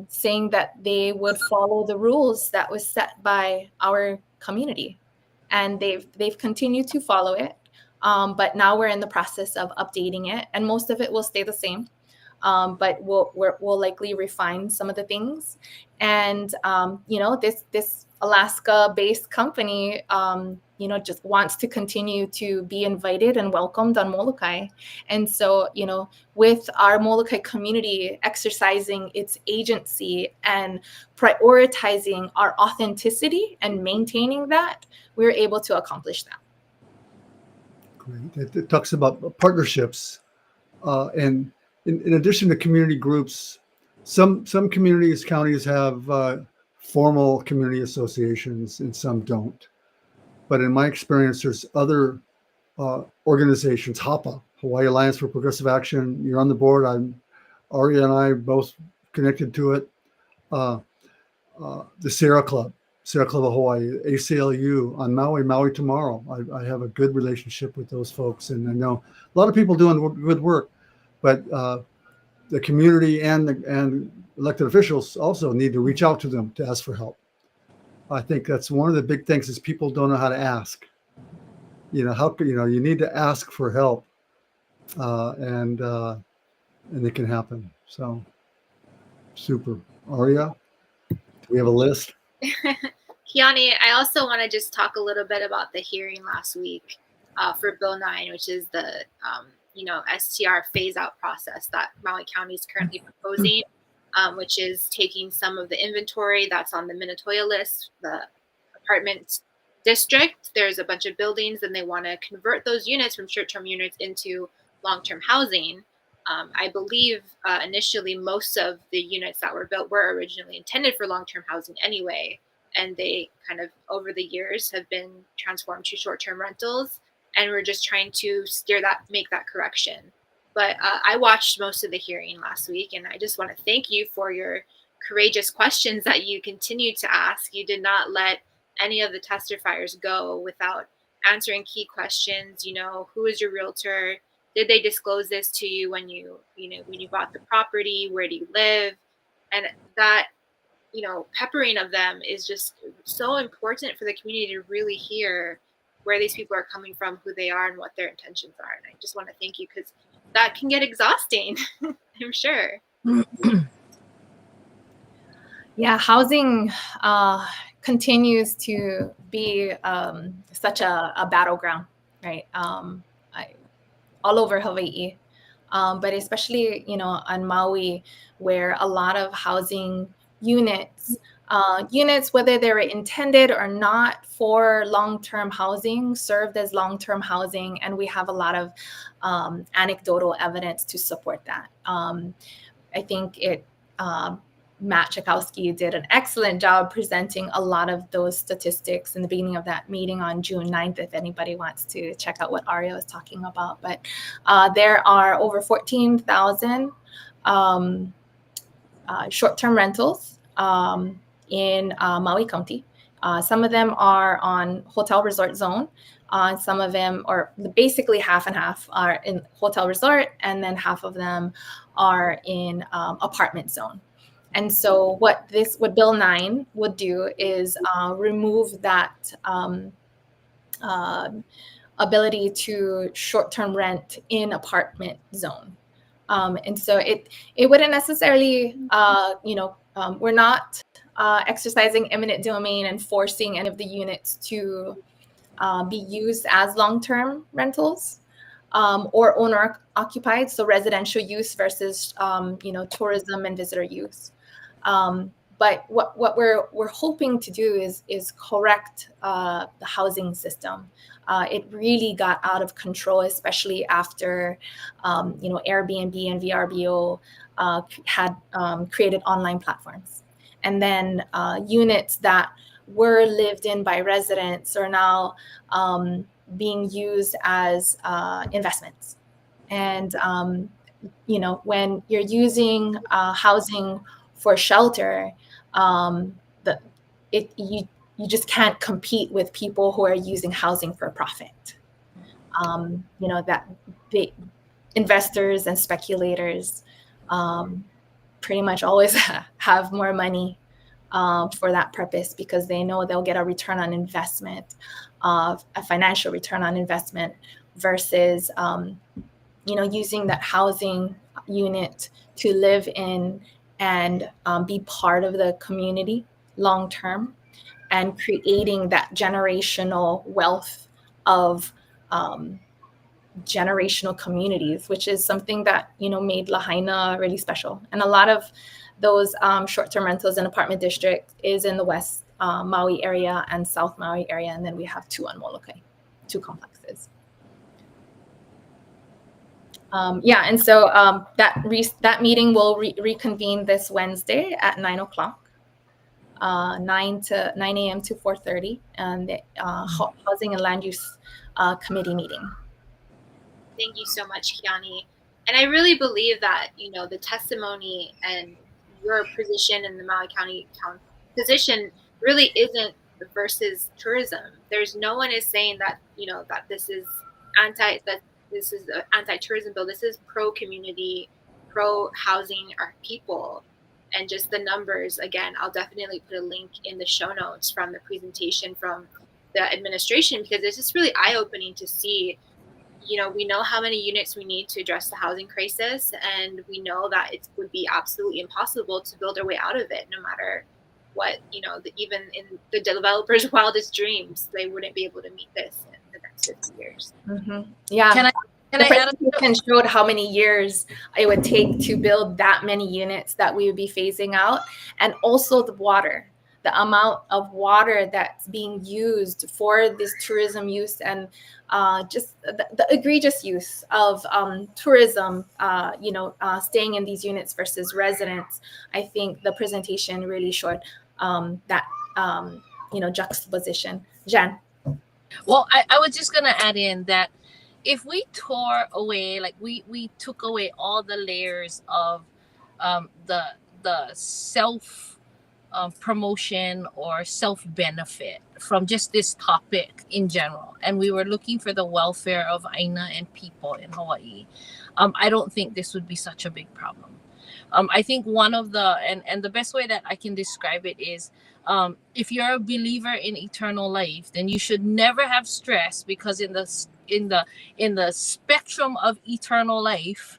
[SPEAKER 3] saying that they would follow the rules that was set by our community, and they've continued to follow it. But now we're in the process of updating it, and most of it will stay the same. But we'll likely refine some of the things. And this Alaska-based company, just wants to continue to be invited and welcomed on Molokai. And so, with our Molokai community exercising its agency and prioritizing our authenticity and maintaining that, we're able to accomplish that.
[SPEAKER 1] Great. It talks about partnerships, and in addition to community groups, some communities, counties have formal community associations and some don't. But in my experience, there's other organizations, HAPA, Hawaii Alliance for Progressive Action. You're on the board. Aria and I both connected to it. The Sierra Club of Hawaii, ACLU on Maui Tomorrow. I have a good relationship with those folks, and I know a lot of people doing good work, but the community and elected officials also need to reach out to them to ask for help. I think that's one of the big things is people don't know how to ask. Help. You need to ask for help, and it can happen. So super. Aria, do we have a list?
[SPEAKER 2] Kiani, I also want to just talk a little bit about the hearing last week for Bill 9, which is the STR phase out process that Maui County is currently proposing, which is taking some of the inventory that's on the Minatoya list, the apartment district. There's a bunch of buildings, and they want to convert those units from short-term units into long-term housing. I believe initially most of the units that were built were originally intended for long-term housing anyway, and they kind of over the years have been transformed to short-term rentals, and we're just trying to make that correction. But I watched most of the hearing last week, and I just want to thank you for your courageous questions that you continue to ask. You did not let any of the testifiers go without answering key questions. Who is your realtor? Did they disclose this to you when you bought the property? Where do you live? And that, peppering of them is just so important for the community to really hear where these people are coming from, who they are, and what their intentions are. And I just want to thank you, because that can get exhausting, I'm sure.
[SPEAKER 3] Yeah, housing continues to be such a battleground, right? All over Hawaii, but especially, on Maui, where a lot of housing units, whether they were intended or not for long-term housing, served as long-term housing, and we have a lot of anecdotal evidence to support that. I think Matt Chakowski did an excellent job presenting a lot of those statistics in the beginning of that meeting on June 9th, if anybody wants to check out what Aria was talking about. But there are over 14,000 short-term rentals in Maui County. Some of them are on hotel resort zone. Some of them, or basically half and half, are in hotel resort, and then half of them are in apartment zone. And so what Bill 9 would do is remove that ability to short-term rent in apartment zone. And so it wouldn't necessarily, we're not exercising eminent domain and forcing any of the units to be used as long-term rentals or owner occupied, so residential use versus tourism and visitor use. But what we're hoping to do is correct the housing system. It really got out of control, especially after Airbnb and VRBO had created online platforms, and then units that were lived in by residents are now being used as investments. And when you're using housing for shelter, you just can't compete with people who are using housing for profit. That the investors and speculators pretty much always have more money for that purpose, because they know they'll get a return on investment, a financial return on investment, versus using that housing unit to live in and be part of the community long term, and creating that generational wealth of generational communities, which is something that made Lahaina really special. And a lot of those short-term rentals in apartment district is in the West Maui area and South Maui area, and then we have 2 on Molokai, 2 complexes. And so that meeting will reconvene this Wednesday at 9 o'clock, 9 a.m. to 4:30, and the Housing and Land Use Committee meeting.
[SPEAKER 2] Thank you so much, Kiani. And I really believe that, the testimony and your position in the Maui County position really isn't versus tourism. There's no one is saying that, that this is an anti-tourism bill. This is pro-community, pro-housing our people. and just the numbers. Again, I'll definitely put a link in the show notes from the presentation from the administration, because it's just really eye-opening to see, we know how many units we need to address the housing crisis, and we know that it would be absolutely impossible to build our way out of it, no matter what, even in the developers' wildest dreams, they wouldn't be able to meet this in the next 50 years.
[SPEAKER 3] Mm-hmm. Yeah.
[SPEAKER 4] Can
[SPEAKER 3] The
[SPEAKER 4] I add
[SPEAKER 3] presentation showed how many years it would take to build that many units that we would be phasing out, and also the water, the amount of water that's being used for this tourism use, and just the egregious use of tourism, staying in these units versus residents. I think the presentation really showed that, juxtaposition. Jen.
[SPEAKER 4] Well, I was just going to add in that if we tore away, like we took away all the layers of the self promotion or self benefit from just this topic in general, and we were looking for the welfare of Aina and people in Hawaii, I don't think this would be such a big problem. I think one of the and the best way that I can describe it is, if you're a believer in eternal life, then you should never have stress, because in the spectrum of eternal life,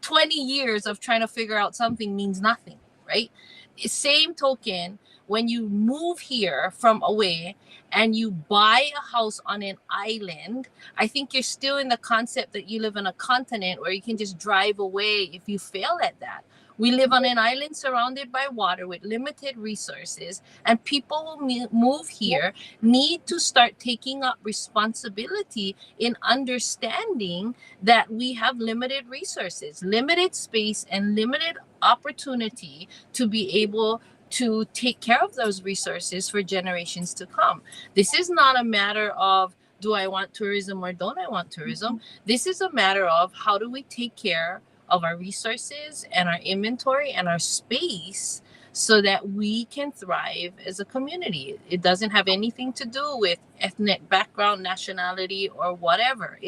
[SPEAKER 4] 20 years of trying to figure out something means nothing, right? Same token, when you move here from away and you buy a house on an island, I think you're still in the concept that you live on a continent where you can just drive away if you fail at that. We live on an island surrounded by water with limited resources, and people who move here need to start taking up responsibility in understanding that we have limited resources, limited space, and limited opportunity to be able to take care of those resources for generations to come. This is not a matter of, do I want tourism or don't I want tourism? This is a matter of, how do we take care of our resources and our inventory and our space so that we can thrive as a community. It doesn't have anything to do with ethnic background, nationality, or whatever.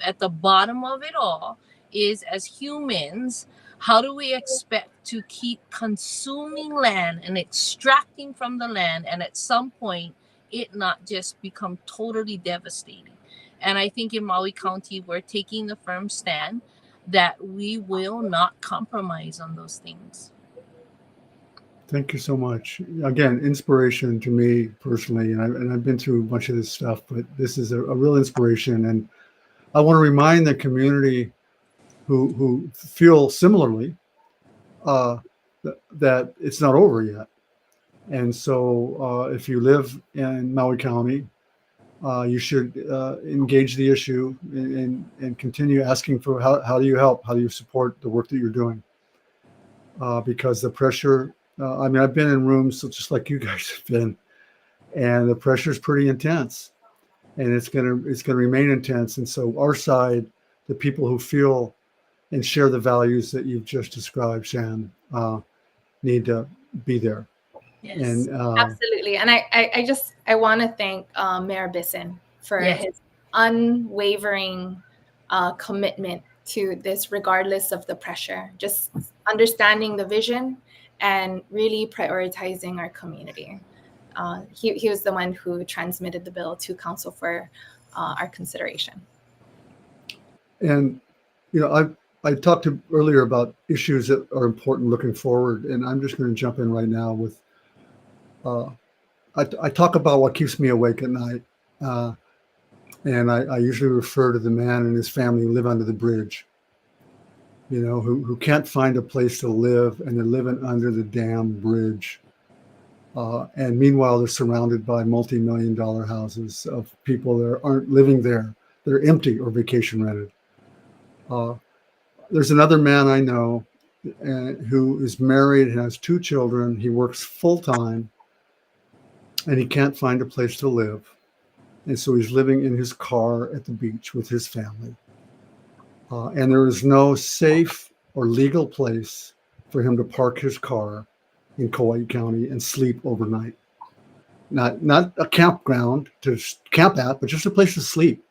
[SPEAKER 4] At the bottom of it all is, as humans, how do we expect to keep consuming land and extracting from the land, and at some point it not just become totally devastating? And I think in Maui County, we're taking the firm stand that we will not compromise on those things.
[SPEAKER 1] Thank you so much. Again, inspiration to me personally, and I've been through a bunch of this stuff, but this is a real inspiration. And I want to remind the community who feel similarly that it's not over yet. And so if you live in Maui County, you should engage the issue and continue asking for how do you help? How do you support the work that you're doing? Because the pressure, I've been in rooms just like you guys have been, and the pressure is pretty intense, and it's gonna remain intense. And so our side, the people who feel and share the values that you've just described, Shan, need to be there.
[SPEAKER 4] Yes.
[SPEAKER 1] And
[SPEAKER 3] Absolutely. And I want to thank Mayor Bisson for his unwavering commitment to this, regardless of the pressure, just understanding the vision and really prioritizing our community. He was the one who transmitted the bill to council for our consideration.
[SPEAKER 1] And, I talked earlier about issues that are important looking forward, and I'm just going to jump in right now with, I talk about what keeps me awake at night. And I usually refer to the man and his family who live under the bridge, who can't find a place to live, and they're living under the damn bridge. And meanwhile, they're surrounded by multi-million-dollar houses of people that aren't living there. They're empty or vacation rented. There's another man I know who is married and has 2 children. He works full-time, and he can't find a place to live. And so he's living in his car at the beach with his family. And there is no safe or legal place for him to park his car in Kauai County and sleep overnight. Not a campground to camp at, but just a place to sleep.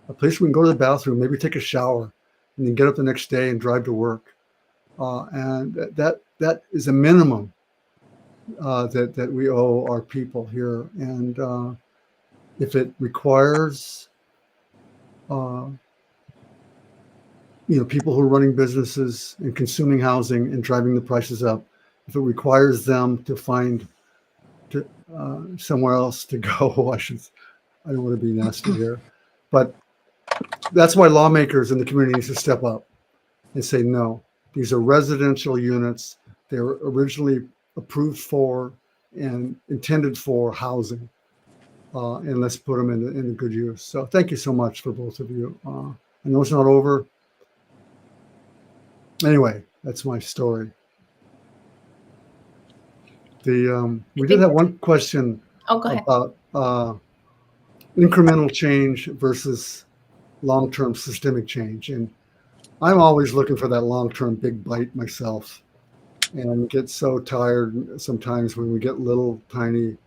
[SPEAKER 1] A place where we can go to the bathroom, maybe take a shower, and then get up the next day and drive to work. and that is a minimum that we owe our people here. And if it requires, people who are running businesses and consuming housing and driving the prices up, if it requires them to find somewhere else to go, I don't want to be nasty here, but that's why lawmakers in the community need to step up and say, no, these are residential units. They were originally approved for and intended for housing. And let's put them in good use. So thank you so much for both of you. I know it's not over. Anyway, that's my story. We did have one question
[SPEAKER 3] Oh, go ahead.
[SPEAKER 1] about incremental change versus long-term systemic change. And I'm always looking for that long-term big bite myself, and get so tired sometimes when we get little tiny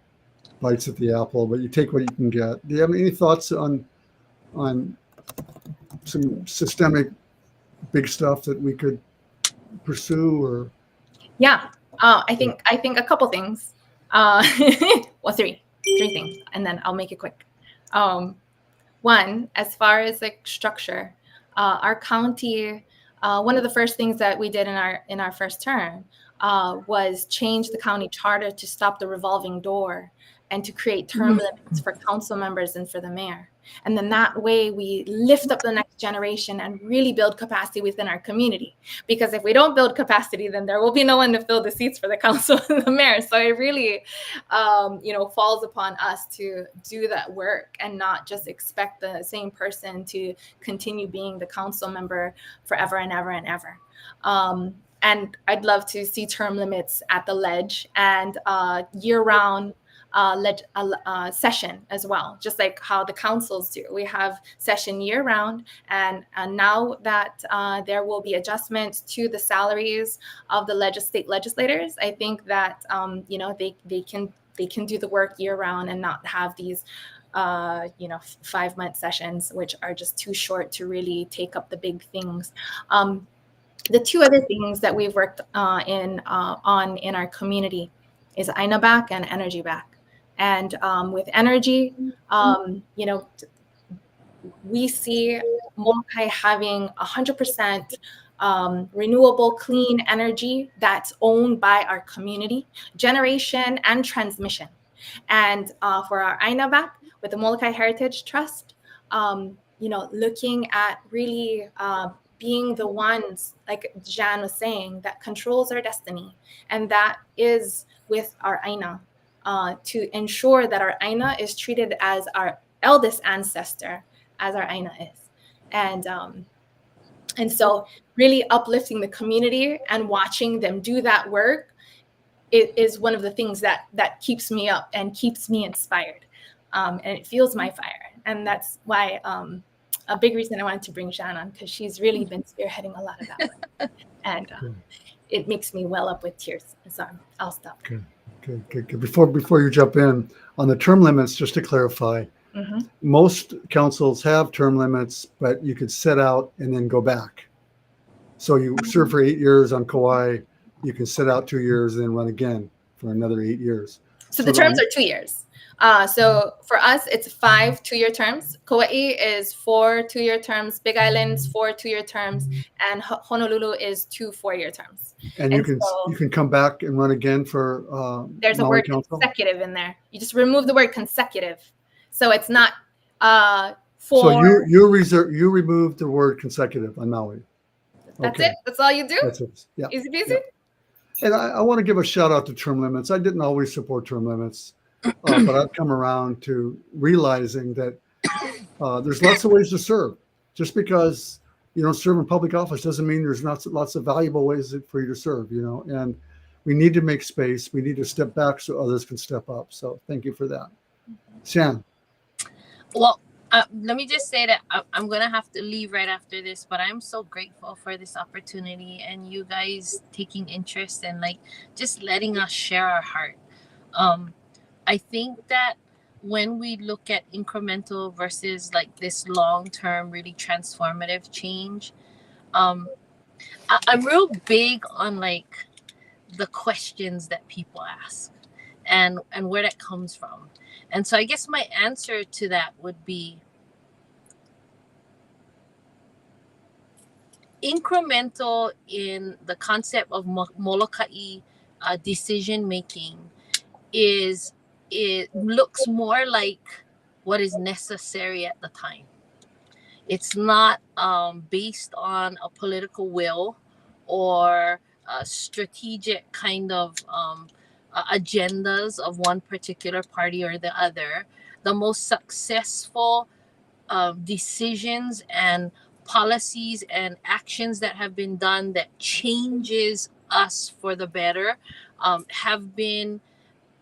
[SPEAKER 1] bites at the apple, but you take what you can get. Do you have any thoughts on some systemic big stuff that we could pursue? Or
[SPEAKER 3] Yeah, I think a couple things. Well, three things, and then I'll make it quick. One, as far as like structure, our county, one of the first things that we did in our first term was change the county charter to stop the revolving door and to create term limits for council members and for the mayor. And then that way we lift up the next generation and really build capacity within our community. Because if we don't build capacity, then there will be no one to fill the seats for the council and the mayor. So it really, falls upon us to do that work and not just expect the same person to continue being the council member forever and ever and ever. And I'd love to see term limits at the ledge and year-round session as well, just like how the councils do. We have session year round, and now that there will be adjustments to the salaries of the state legislators, I think that they can do the work year round and not have these 5-month sessions, which are just too short to really take up the big things. The two other things that we've worked on in our community is INABAC and Energy Back. And with energy, we see Molokai having 100% renewable, clean energy that's owned by our community, generation and transmission. And for our INABAC, with the Molokai Heritage Trust, looking at really being the ones, like Jan was saying, that controls our destiny. And that is with our Aina. To ensure that our Aina is treated as our eldest ancestor, as our Aina is. And so really uplifting the community and watching them do that work is one of the things that keeps me up and keeps me inspired. And it fuels my fire. And that's why a big reason I wanted to bring Jan on, because she's really been spearheading a lot of that work. And it makes me well up with tears. So I'll stop.
[SPEAKER 1] Good. Before you jump in on the term limits, just to clarify, most councils have term limits, but you could sit out and then go back. So you serve for 8 years on Kauai, you can sit out 2 years and then run again for another 8 years.
[SPEAKER 3] So the terms are 2 years. So for us, it's 5 2-year terms. Kauai is 4 2-year terms. Big Island's 4 2-year terms, and Honolulu is 2 4-year terms.
[SPEAKER 1] And you can come back and run again for
[SPEAKER 3] there's a word consecutive in there. You just remove the word consecutive, so it's not for.
[SPEAKER 1] So you removed the word consecutive on Maui.
[SPEAKER 3] That's it. That's all you do.
[SPEAKER 1] That's it. Yeah.
[SPEAKER 3] Easy peasy.
[SPEAKER 1] Yeah. And I want to give a shout out to term limits. I didn't always support term limits. But I've come around to realizing that there's lots of ways to serve. Just because you don't serve in public office doesn't mean there's not lots of valuable ways for you to serve, and we need to make space. We need to step back so others can step up. So thank you for that. Shan.
[SPEAKER 4] Well, let me just say that I'm going to have to leave right after this, but I'm so grateful for this opportunity and you guys taking interest and just letting us share our heart. I think that when we look at incremental versus this long-term, really transformative change, I'm real big on like the questions that people ask and where that comes from. And so I guess my answer to that would be incremental in the concept of Molokai decision making is it looks more like what is necessary at the time. It's not based on a political will or a strategic kind of agendas of one particular party or the other. The most successful decisions and policies and actions that have been done that changes us for the better have been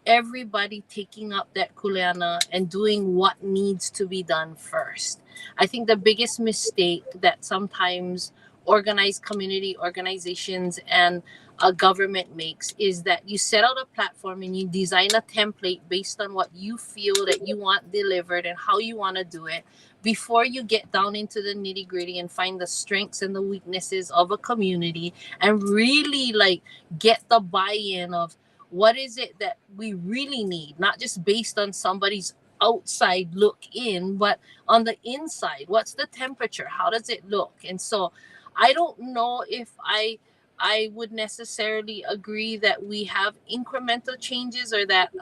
[SPEAKER 4] everybody taking up that kuleana and doing what needs to be done first. I think the biggest mistake that sometimes organized community organizations and a government makes is that you set out a platform and you design a template based on what you feel that you want delivered and how you want to do it before you get down into the nitty gritty and find the strengths and the weaknesses of a community and really like get the buy-in of what is it that we really need, not just based on somebody's outside look in, but on the inside. What's the temperature? How does it look? And so I don't know if I would necessarily agree that we have incremental changes or that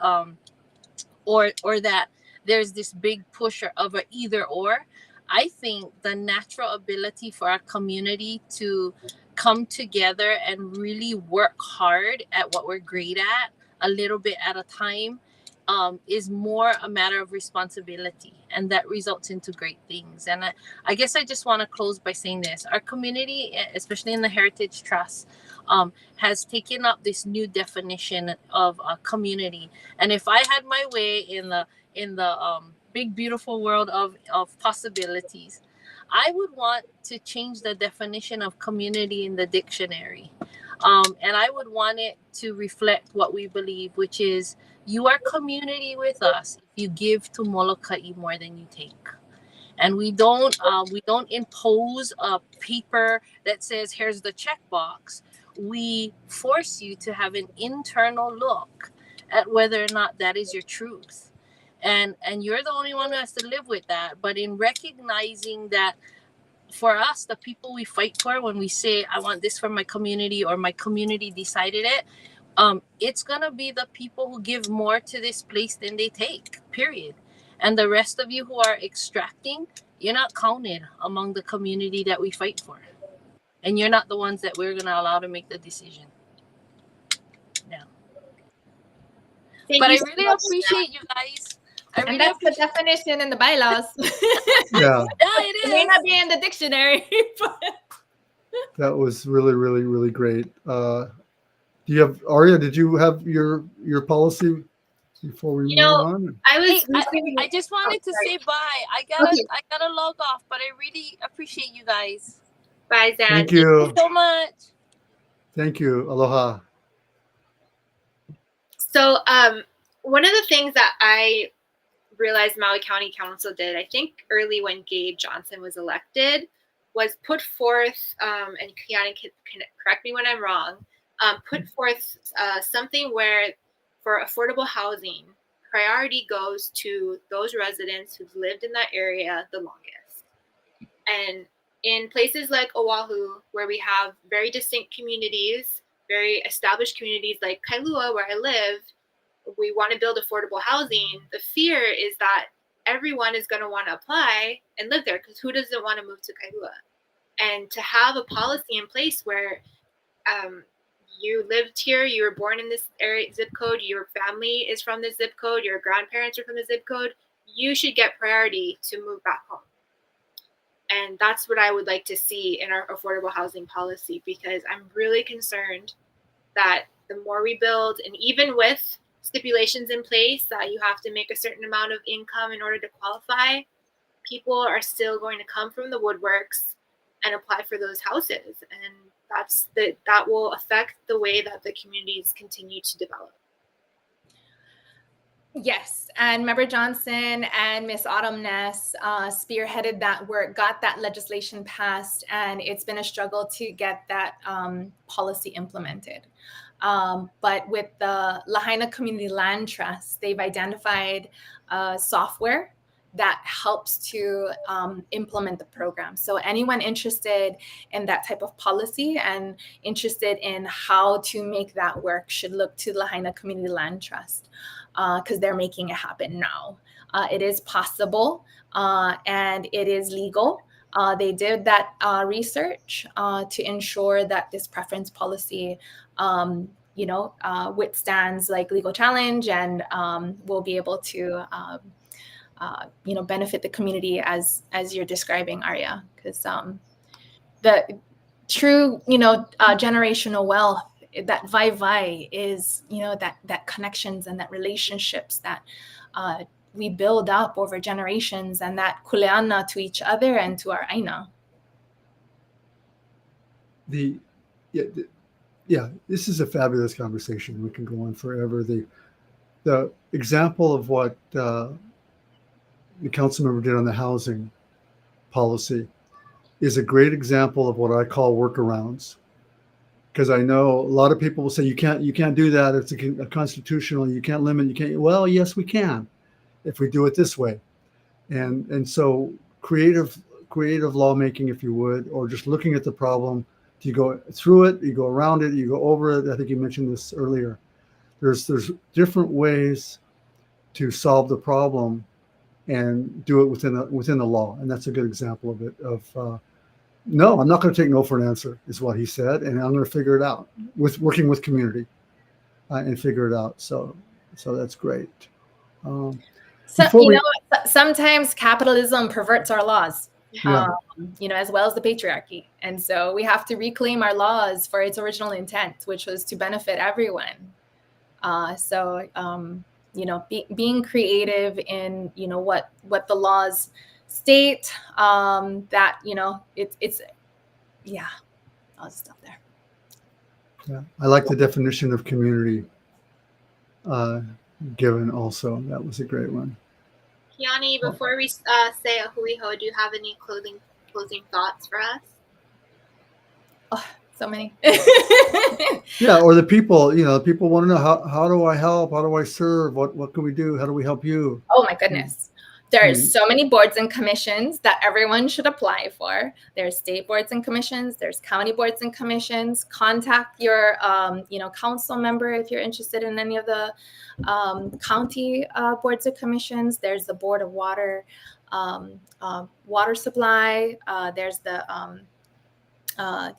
[SPEAKER 4] or that there's this big push of a either or. I think the natural ability for our community to come together and really work hard at what we're great at, a little bit at a time, is more a matter of responsibility, and that results into great things. And I guess I just want to close by saying this: our community, especially in the Heritage Trust, has taken up this new definition of a community. And if I had my way in the big beautiful world of possibilities, I would want to change the definition of community in the dictionary. And I would want it to reflect what we believe, which is you are community with us if you give to Molokai more than you take. And we don't impose a paper that says here's the checkbox. We force you to have an internal look at whether or not that is your truth. And you're the only one who has to live with that. But in recognizing that for us, the people we fight for, when we say I want this for my community or my community decided it, it's gonna be the people who give more to this place than they take, period. And the rest of you who are extracting, you're not counted among the community that we fight for, and you're not the ones that we're gonna allow to make the decision. Yeah. But I really appreciate you guys.
[SPEAKER 3] And that's the definition in the bylaws.
[SPEAKER 1] Yeah.
[SPEAKER 4] Yeah, it
[SPEAKER 3] It may
[SPEAKER 4] is.
[SPEAKER 3] not be in the dictionary, but
[SPEAKER 1] That was really, really, really great. Do you have, Aria, did you have your policy before we move on?
[SPEAKER 2] I
[SPEAKER 4] just wanted to say bye. I gotta log off, but I really appreciate you guys.
[SPEAKER 2] Bye, Zan.
[SPEAKER 1] Thank you.
[SPEAKER 4] Thank you so much.
[SPEAKER 1] Thank you. Aloha.
[SPEAKER 2] So one of the things that I realized Maui County Council did, I think early when Gabe Johnson was elected, was put forth, and Kiani can correct me when I'm wrong, put forth something where for affordable housing, priority goes to those residents who've lived in that area the longest. And in places like Oahu, where we have very distinct communities, very established communities like Kailua, where I live, we want to build affordable housing. The fear is that everyone is going to want to apply and live there, because who doesn't want to move to Kailua? And to have a policy in place where you lived here, you were born in this area zip code, your family is from this zip code, your grandparents are from the zip code, you should get priority to move back home. And that's what I would like to see in our affordable housing policy, because I'm really concerned that the more we build, and even with stipulations in place that you have to make a certain amount of income in order to qualify, people are still going to come from the woodworks and apply for those houses. And that will affect the way that the communities continue to develop.
[SPEAKER 3] Yes, and Member Johnson and Miss Autumn Ness spearheaded that work, got that legislation passed, and it's been a struggle to get that policy implemented. But with the Lahaina Community Land Trust, they've identified software that helps to implement the program. So anyone interested in that type of policy and interested in how to make that work should look to Lahaina Community Land Trust, because they're making it happen now. It is possible and it is legal. They did that research to ensure that this preference policy withstands like legal challenge and will be able to benefit the community as you're describing, Arya, because the true generational wealth, that vai is that connections and that relationships that we build up over generations, and that kuleana to each other and to our aina.
[SPEAKER 1] Yeah, this is a fabulous conversation. We can go on forever. The example of what the council member did on the housing policy is a great example of what I call workarounds. Because I know a lot of people will say you can't do that. It's a constitutional. You can't limit. You can't. Well, yes, we can, if we do it this way. And so creative lawmaking, if you would, or just looking at the problem. You go through it, you go around it, you go over it. I think you mentioned this earlier. There's different ways to solve the problem and do it within the law, and that's a good example of it. No, I'm not going to take no for an answer, is what he said, and I'm going to figure it out with working with community and figure it out. So that's great.
[SPEAKER 3] Sometimes capitalism perverts our laws.
[SPEAKER 1] Yeah.
[SPEAKER 3] As well as the patriarchy. And so we have to reclaim our laws for its original intent, which was to benefit everyone. Being creative in, what the laws state, that, I'll stop there.
[SPEAKER 1] Yeah, I like the definition of community given also. That was a great one.
[SPEAKER 2] Kiani, before we say a hui ho, do you have any closing thoughts for us?
[SPEAKER 3] Oh, so many.
[SPEAKER 1] Yeah, or the people, people want to know how do I help? How do I serve? What can we do? How do we help you?
[SPEAKER 3] Oh my goodness. There's so many boards and commissions that everyone should apply for. There's state boards and commissions. There's county boards and commissions. Contact your, council member if you're interested in any of the county boards and commissions. There's the Board of Water, water supply. There's the, what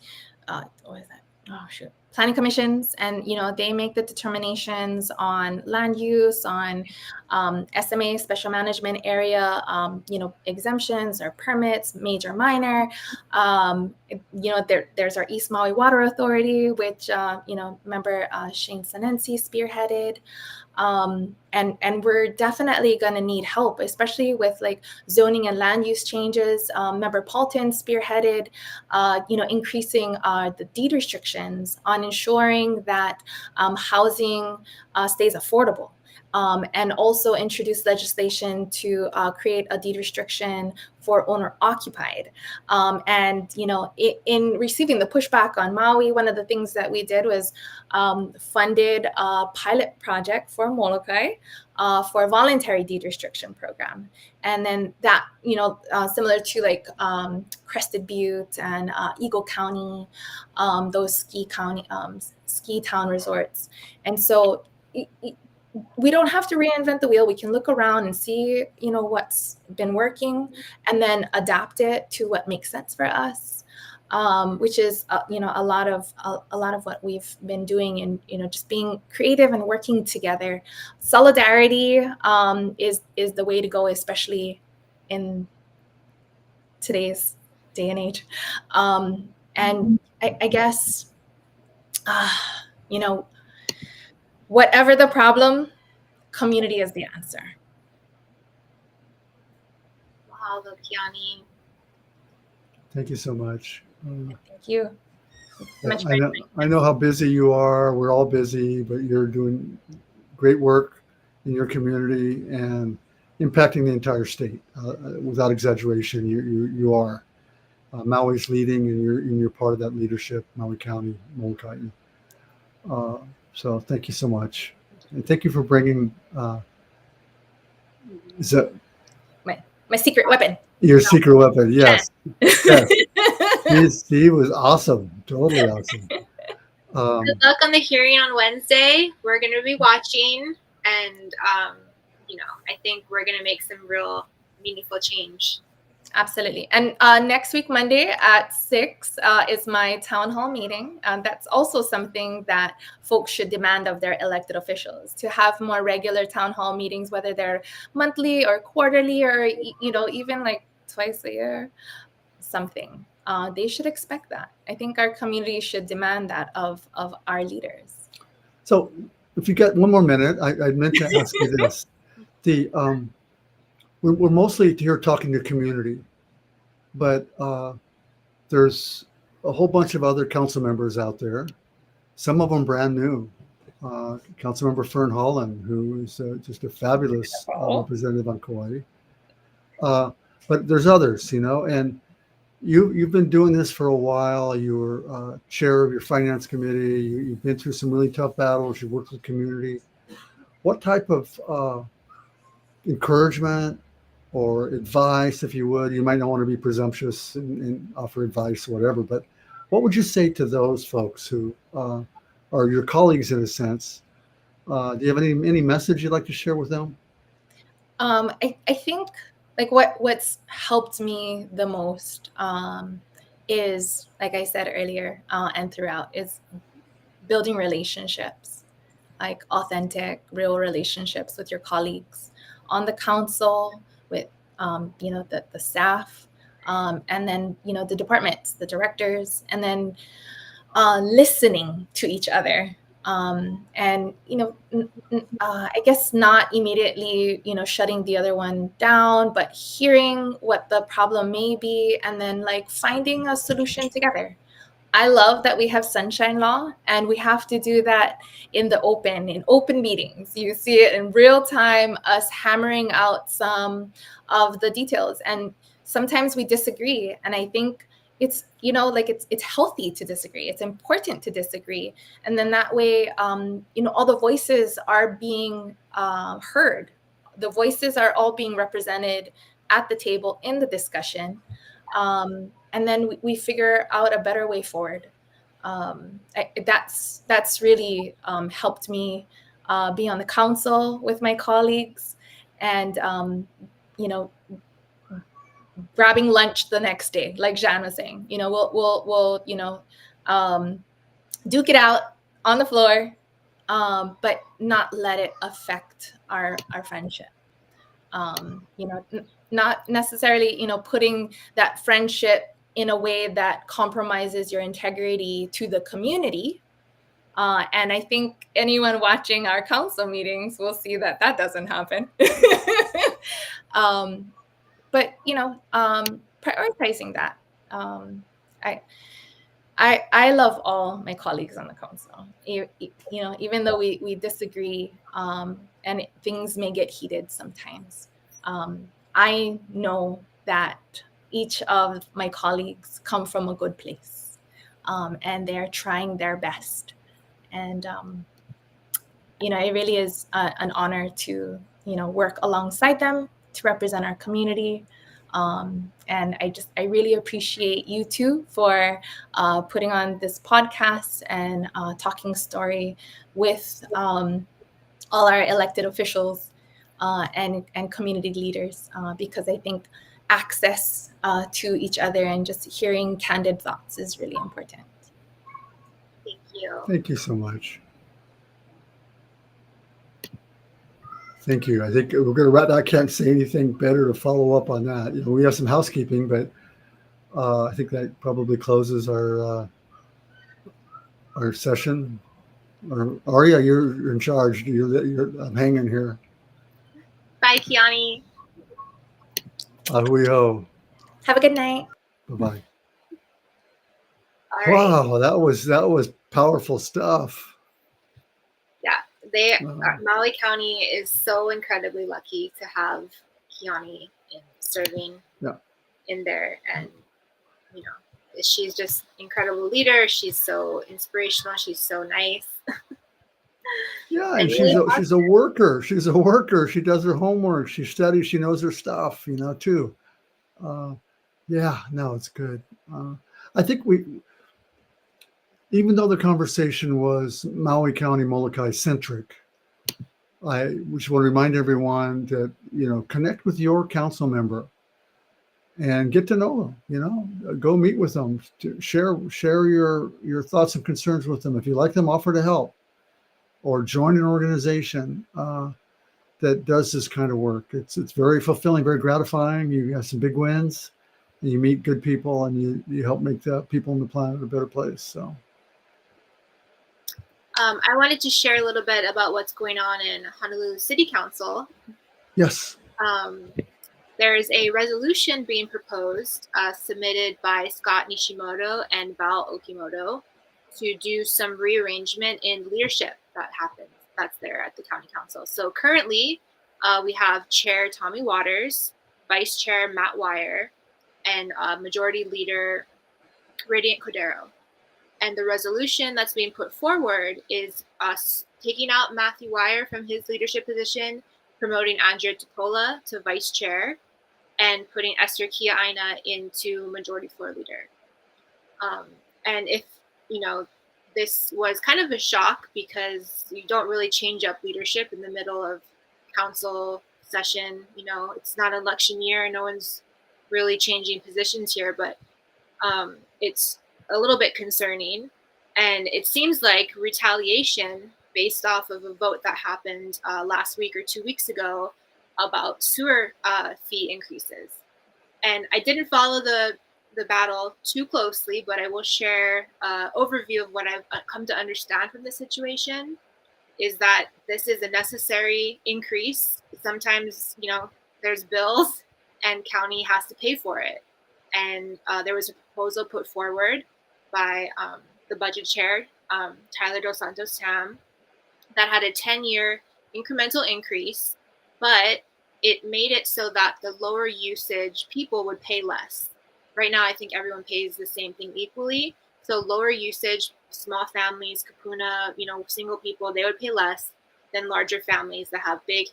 [SPEAKER 3] is that? Oh, shoot. Planning commissions, and they make the determinations on land use, on SMA, special management area, exemptions or permits, major, minor. There's our East Maui Water Authority, which member Shane Sanensi spearheaded. And we're definitely going to need help, especially with like zoning and land use changes. Member Paulton spearheaded, increasing the deed restrictions on ensuring that housing stays affordable. And also introduce legislation to create a deed restriction for owner occupied. In receiving the pushback on Maui, one of the things that we did was funded a pilot project for Molokai for a voluntary deed restriction program. And then that, similar to like Crested Butte and Eagle County, those ski town resorts. And so we don't have to reinvent the wheel. We can look around and see, what's been working, and then adapt it to what makes sense for us, which is, a lot of what we've been doing, and just being creative and working together. Solidarity is the way to go, especially in today's day and age. And I guess, whatever the problem, community is the answer.
[SPEAKER 2] Wow, Kiani.
[SPEAKER 1] Thank you so much.
[SPEAKER 3] Thank you.
[SPEAKER 1] I know how busy you are. We're all busy, but you're doing great work in your community and impacting the entire state. Without exaggeration, you are. Maui's leading, and you're part of that leadership, Maui County, Molokai. So thank you so much, and thank you for bringing
[SPEAKER 3] My secret weapon.
[SPEAKER 1] your secret weapon. Yes, yes.
[SPEAKER 3] Yes.
[SPEAKER 1] He was awesome, totally awesome.
[SPEAKER 2] Good luck on the hearing on Wednesday. We're going to be watching, and I think we're going to make some real meaningful change.
[SPEAKER 3] Absolutely. And next week, Monday at 6 is my town hall meeting. That's also something that folks should demand of their elected officials, to have more regular town hall meetings, whether they're monthly or quarterly or, even like twice a year, something. They should expect that. I think our community should demand that of our leaders.
[SPEAKER 1] So if you got one more minute, I meant to ask you this. We're mostly here talking to community, but there's a whole bunch of other council members out there, some of them brand new. Councilmember Fern Holland, who is just a fabulous representative on Kauai. But there's others, and you've been doing this for a while. You were chair of your finance committee. You've been through some really tough battles. You worked with the community. What type of encouragement or advice, if you would, you might not want to be presumptuous and offer advice or whatever, but what would you say to those folks who are your colleagues in a sense? Do you have any message you'd like to share with them?
[SPEAKER 3] I think like what's helped me the most is, like I said earlier and throughout, is building relationships, like authentic, real relationships with your colleagues on the council, with the staff, and then the departments, the directors, and then listening to each other, and I guess not immediately shutting the other one down, but hearing what the problem may be, and then like finding a solution together. I love that we have sunshine law, and we have to do that in open meetings. You see it in real time, us hammering out some of the details. And sometimes we disagree. And I think it's, it's healthy to disagree. It's important to disagree. And then that way, all the voices are being heard. The voices are all being represented at the table in the discussion. And then we figure out a better way forward. That's really helped me be on the council with my colleagues, and grabbing lunch the next day, like Jeanne was saying. We'll duke it out on the floor, but not let it affect our friendship. Not necessarily putting that friendship in a way that compromises your integrity to the community. And I think anyone watching our council meetings will see that doesn't happen. But prioritizing that. I love all my colleagues on the council. Even though we disagree, and things may get heated sometimes. I know that each of my colleagues come from a good place, and they're trying their best. And, it really is an honor to, work alongside them to represent our community. And I really appreciate you two for putting on this podcast and talking story with all our elected officials and community leaders, because I think access to each other and just hearing candid thoughts is really important.
[SPEAKER 2] Thank you.
[SPEAKER 1] Thank you so much. Thank you. I think we're going to wrap. I can't say anything better to follow up on that. We have some housekeeping, but I think that probably closes our session. Aria, you're in charge. I'm hanging here.
[SPEAKER 2] Bye, Kiani.
[SPEAKER 1] Ahui ho.
[SPEAKER 3] Have a good night.
[SPEAKER 1] Bye-bye.
[SPEAKER 2] All right.
[SPEAKER 1] Wow, that was powerful stuff.
[SPEAKER 2] Yeah, Maui County is so incredibly lucky to have Kiani serving in there, and you know, she's just incredible leader. She's so inspirational. She's so nice.
[SPEAKER 1] Yeah, and she's a worker. She's a worker. She does her homework. She studies. She knows her stuff. You know, too. Yeah, no, it's good. I think even though the conversation was Maui County Molokai centric, we just want to remind everyone that, you know, connect with your council member and get to know them. You know, go meet with them, share your thoughts and concerns with them. If you like them, offer to help, or join an organization that does this kind of work. It's very fulfilling, very gratifying. You have some big wins, and you meet good people, and you help make the people on the planet a better place. So.
[SPEAKER 2] I wanted to share a little bit about what's going on in Honolulu City Council.
[SPEAKER 1] Yes.
[SPEAKER 2] There is a resolution being proposed, submitted by Scott Nishimoto and Val Okimoto, to do some rearrangement in leadership that's there at the county council. So currently, we have Chair Tommy Waters, Vice Chair Matt Wire, and Majority Leader Radiant Cordero. And the resolution that's being put forward is us taking out Matthew Wire from his leadership position, promoting Andrea Tupola to vice chair, and putting Esther Kia Aina into majority floor leader. And if, you know, this was kind of a shock because you don't really change up leadership in the middle of council session. You know, it's not an election year. No one's really changing positions here, but it's a little bit concerning, and it seems like retaliation based off of a vote that happened last week or 2 weeks ago about sewer fee increases. And I didn't follow the battle too closely, but I will share an overview of what I've come to understand from the situation. Is that this is a necessary increase. Sometimes, you know, there's bills and county has to pay for it. And there was a proposal put forward by the budget chair, Tyler Dos Santos Tam, that had a 10-year incremental increase, but it made it so that the lower usage people would pay less. Right now, I think everyone pays the same thing equally. So lower usage, small families, kapuna, you know, single people, they would pay less than larger families that have big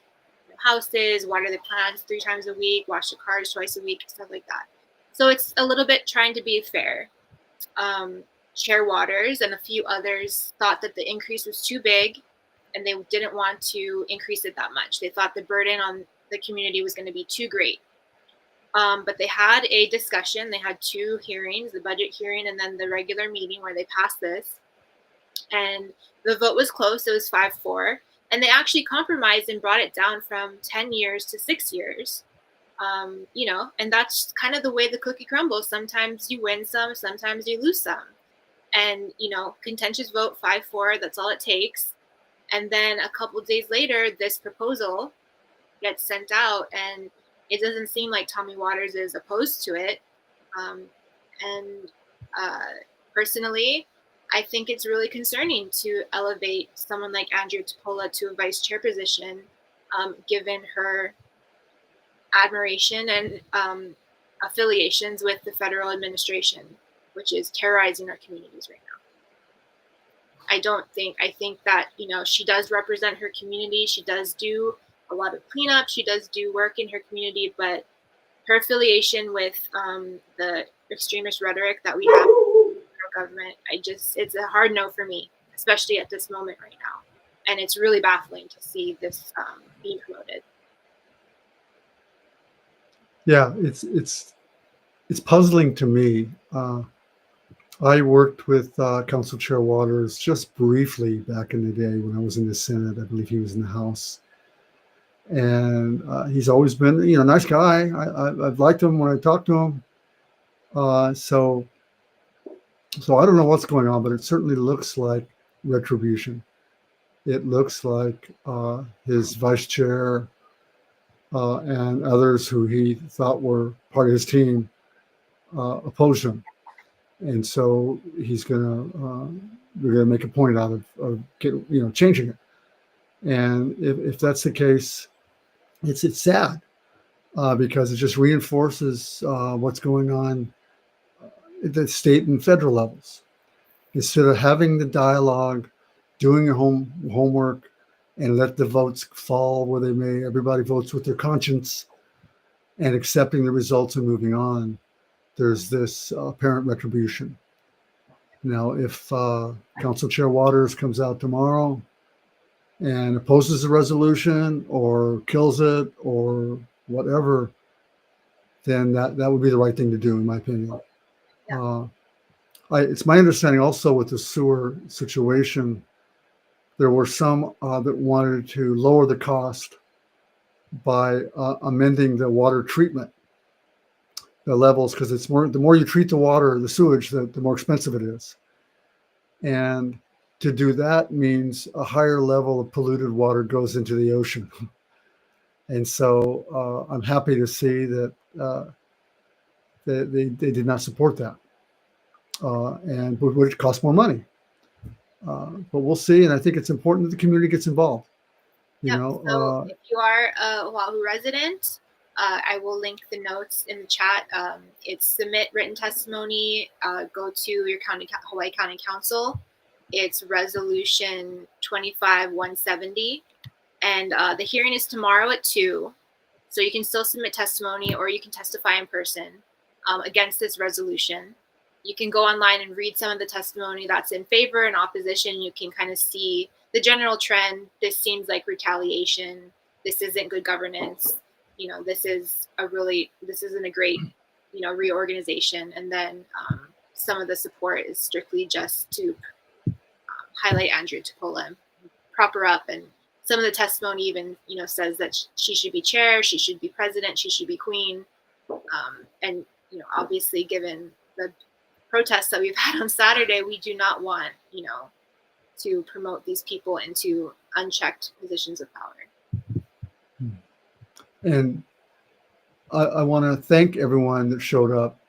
[SPEAKER 2] houses, water their plants 3 times a week, wash the cars twice a week, stuff like that. So it's a little bit trying to be fair. Chair Waters and a few others thought that the increase was too big and they didn't want to increase it that much. They thought the burden on the community was going to be too great. But they had a discussion. They had 2 hearings, the budget hearing and then the regular meeting where they passed this. And the vote was close. It was 5-4. And they actually compromised and brought it down from 10 years to 6 years. You know, and that's kind of the way the cookie crumbles. Sometimes you win some, sometimes you lose some. And, you know, contentious vote 5-4, that's all it takes. And then a couple of days later, this proposal gets sent out, and it doesn't seem like Tommy Waters is opposed to it. Personally, I think it's really concerning to elevate someone like Andrea Tupola to a vice chair position, given her admiration and affiliations with the federal administration, which is terrorizing our communities right now. I think that, you know, she does represent her community. She does do a lot of cleanup. She does do work in her community, but her affiliation with the extremist rhetoric that we have in our government, it's a hard no for me, especially at this moment right now. And it's really baffling to see this being promoted.
[SPEAKER 1] Yeah, it's puzzling to me. I worked with Council Chair Waters just briefly back in the day when I was in the Senate. I believe he was in the House. And he's always been, you know, a nice guy. I've liked him when I talked to him. So I don't know what's going on, but it certainly looks like retribution. It looks like his vice chair and others who he thought were part of his team opposed him. And so we're gonna make a point out of changing it. And if that's the case, it's sad because it just reinforces what's going on at the state and federal levels. Instead of having the dialogue, doing your homework, and let the votes fall where they may, everybody votes with their conscience and accepting the results and moving on. There's this apparent retribution. Now, if Council Chair Waters comes out tomorrow and opposes the resolution or kills it or whatever, then that would be the right thing to do, in my opinion.
[SPEAKER 2] Yeah.
[SPEAKER 1] It's my understanding also with the sewer situation, there were some that wanted to lower the cost by amending the water treatment, the levels, because it's more, the more you treat the water, the sewage, the more expensive it is. And to do that means a higher level of polluted water goes into the ocean. And so I'm happy to see that they did not support that, and which costs more money. But we'll see, and I think it's important that the community gets involved.
[SPEAKER 2] So if you are a Oahu resident, I will link the notes in the chat. It's submit written testimony. Go to your Hawaii County Council. It's resolution 25-170, and the hearing is tomorrow at 2. So you can still submit testimony, or you can testify in person against this resolution. You can go online and read some of the testimony that's in favor and opposition. You can kind of see the general trend. This seems like retaliation. This isn't good governance. This isn't a great, reorganization. And then some of the support is strictly just to highlight Andrea Tupola and prop her up. And some of the testimony even, says that she should be chair, she should be president, she should be queen. And, obviously given the protests that we've had on Saturday, we do not want, to promote these people into unchecked positions of power.
[SPEAKER 1] And I want to thank everyone that showed up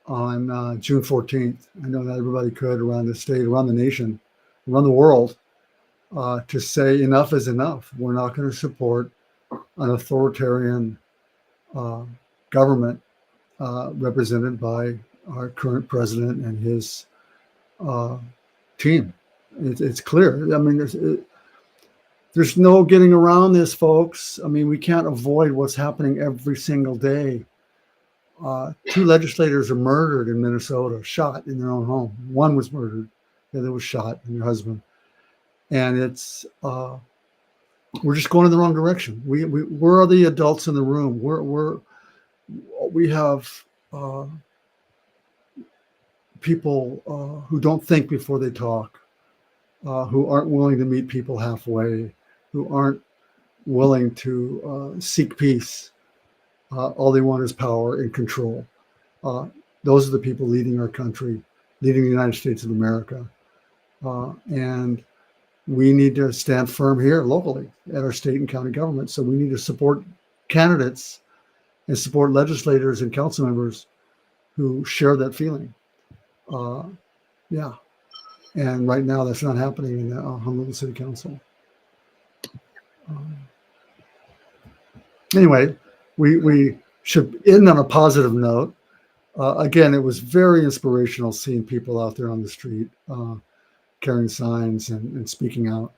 [SPEAKER 1] on June 14th. I know not everybody could around the state, around the nation, around the world, to say enough is enough. We're not going to support an authoritarian government represented by our current president and his team. It's clear. I mean, there's no getting around this, folks. I mean, we can't avoid what's happening every single day. 2 legislators are murdered in Minnesota, shot in their own home. One was murdered, the other was shot, and her husband. And it's we're just going in the wrong direction. We're the adults in the room. We have people who don't think before they talk, who aren't willing to meet people halfway, who aren't willing to seek peace. All they want is power and control. Those are the people leading our country, leading the United States of America. And we need to stand firm here locally at our state and county government. So we need to support candidates and support legislators and council members who share that feeling. Yeah. And right now that's not happening in the Honolulu City Council. Anyway, we should end on a positive note. Again, it was very inspirational seeing people out there on the street carrying signs and speaking out.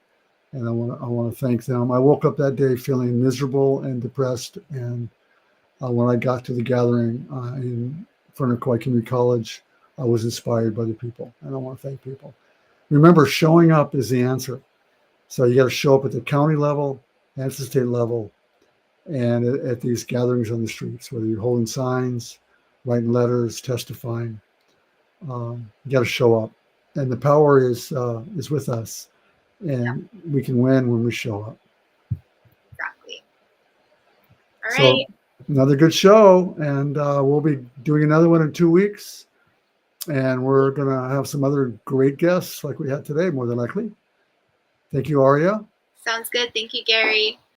[SPEAKER 1] And I want to thank them. I woke up that day feeling miserable and depressed. And when I got to the gathering in front of Kauai Community College, I was inspired by the people. And I want to thank people. Remember, showing up is the answer. So you got to show up at the county level and at the state level and at these gatherings on the streets, whether you're holding signs, writing letters, testifying. You got to show up. And the power is with us. And we can win when we show up.
[SPEAKER 2] Exactly. All right.
[SPEAKER 1] So, another good show. And we'll be doing another one in 2 weeks. And we're going to have some other great guests like we had today, more than likely. Thank you, Aria.
[SPEAKER 2] Sounds good. Thank you, Gary.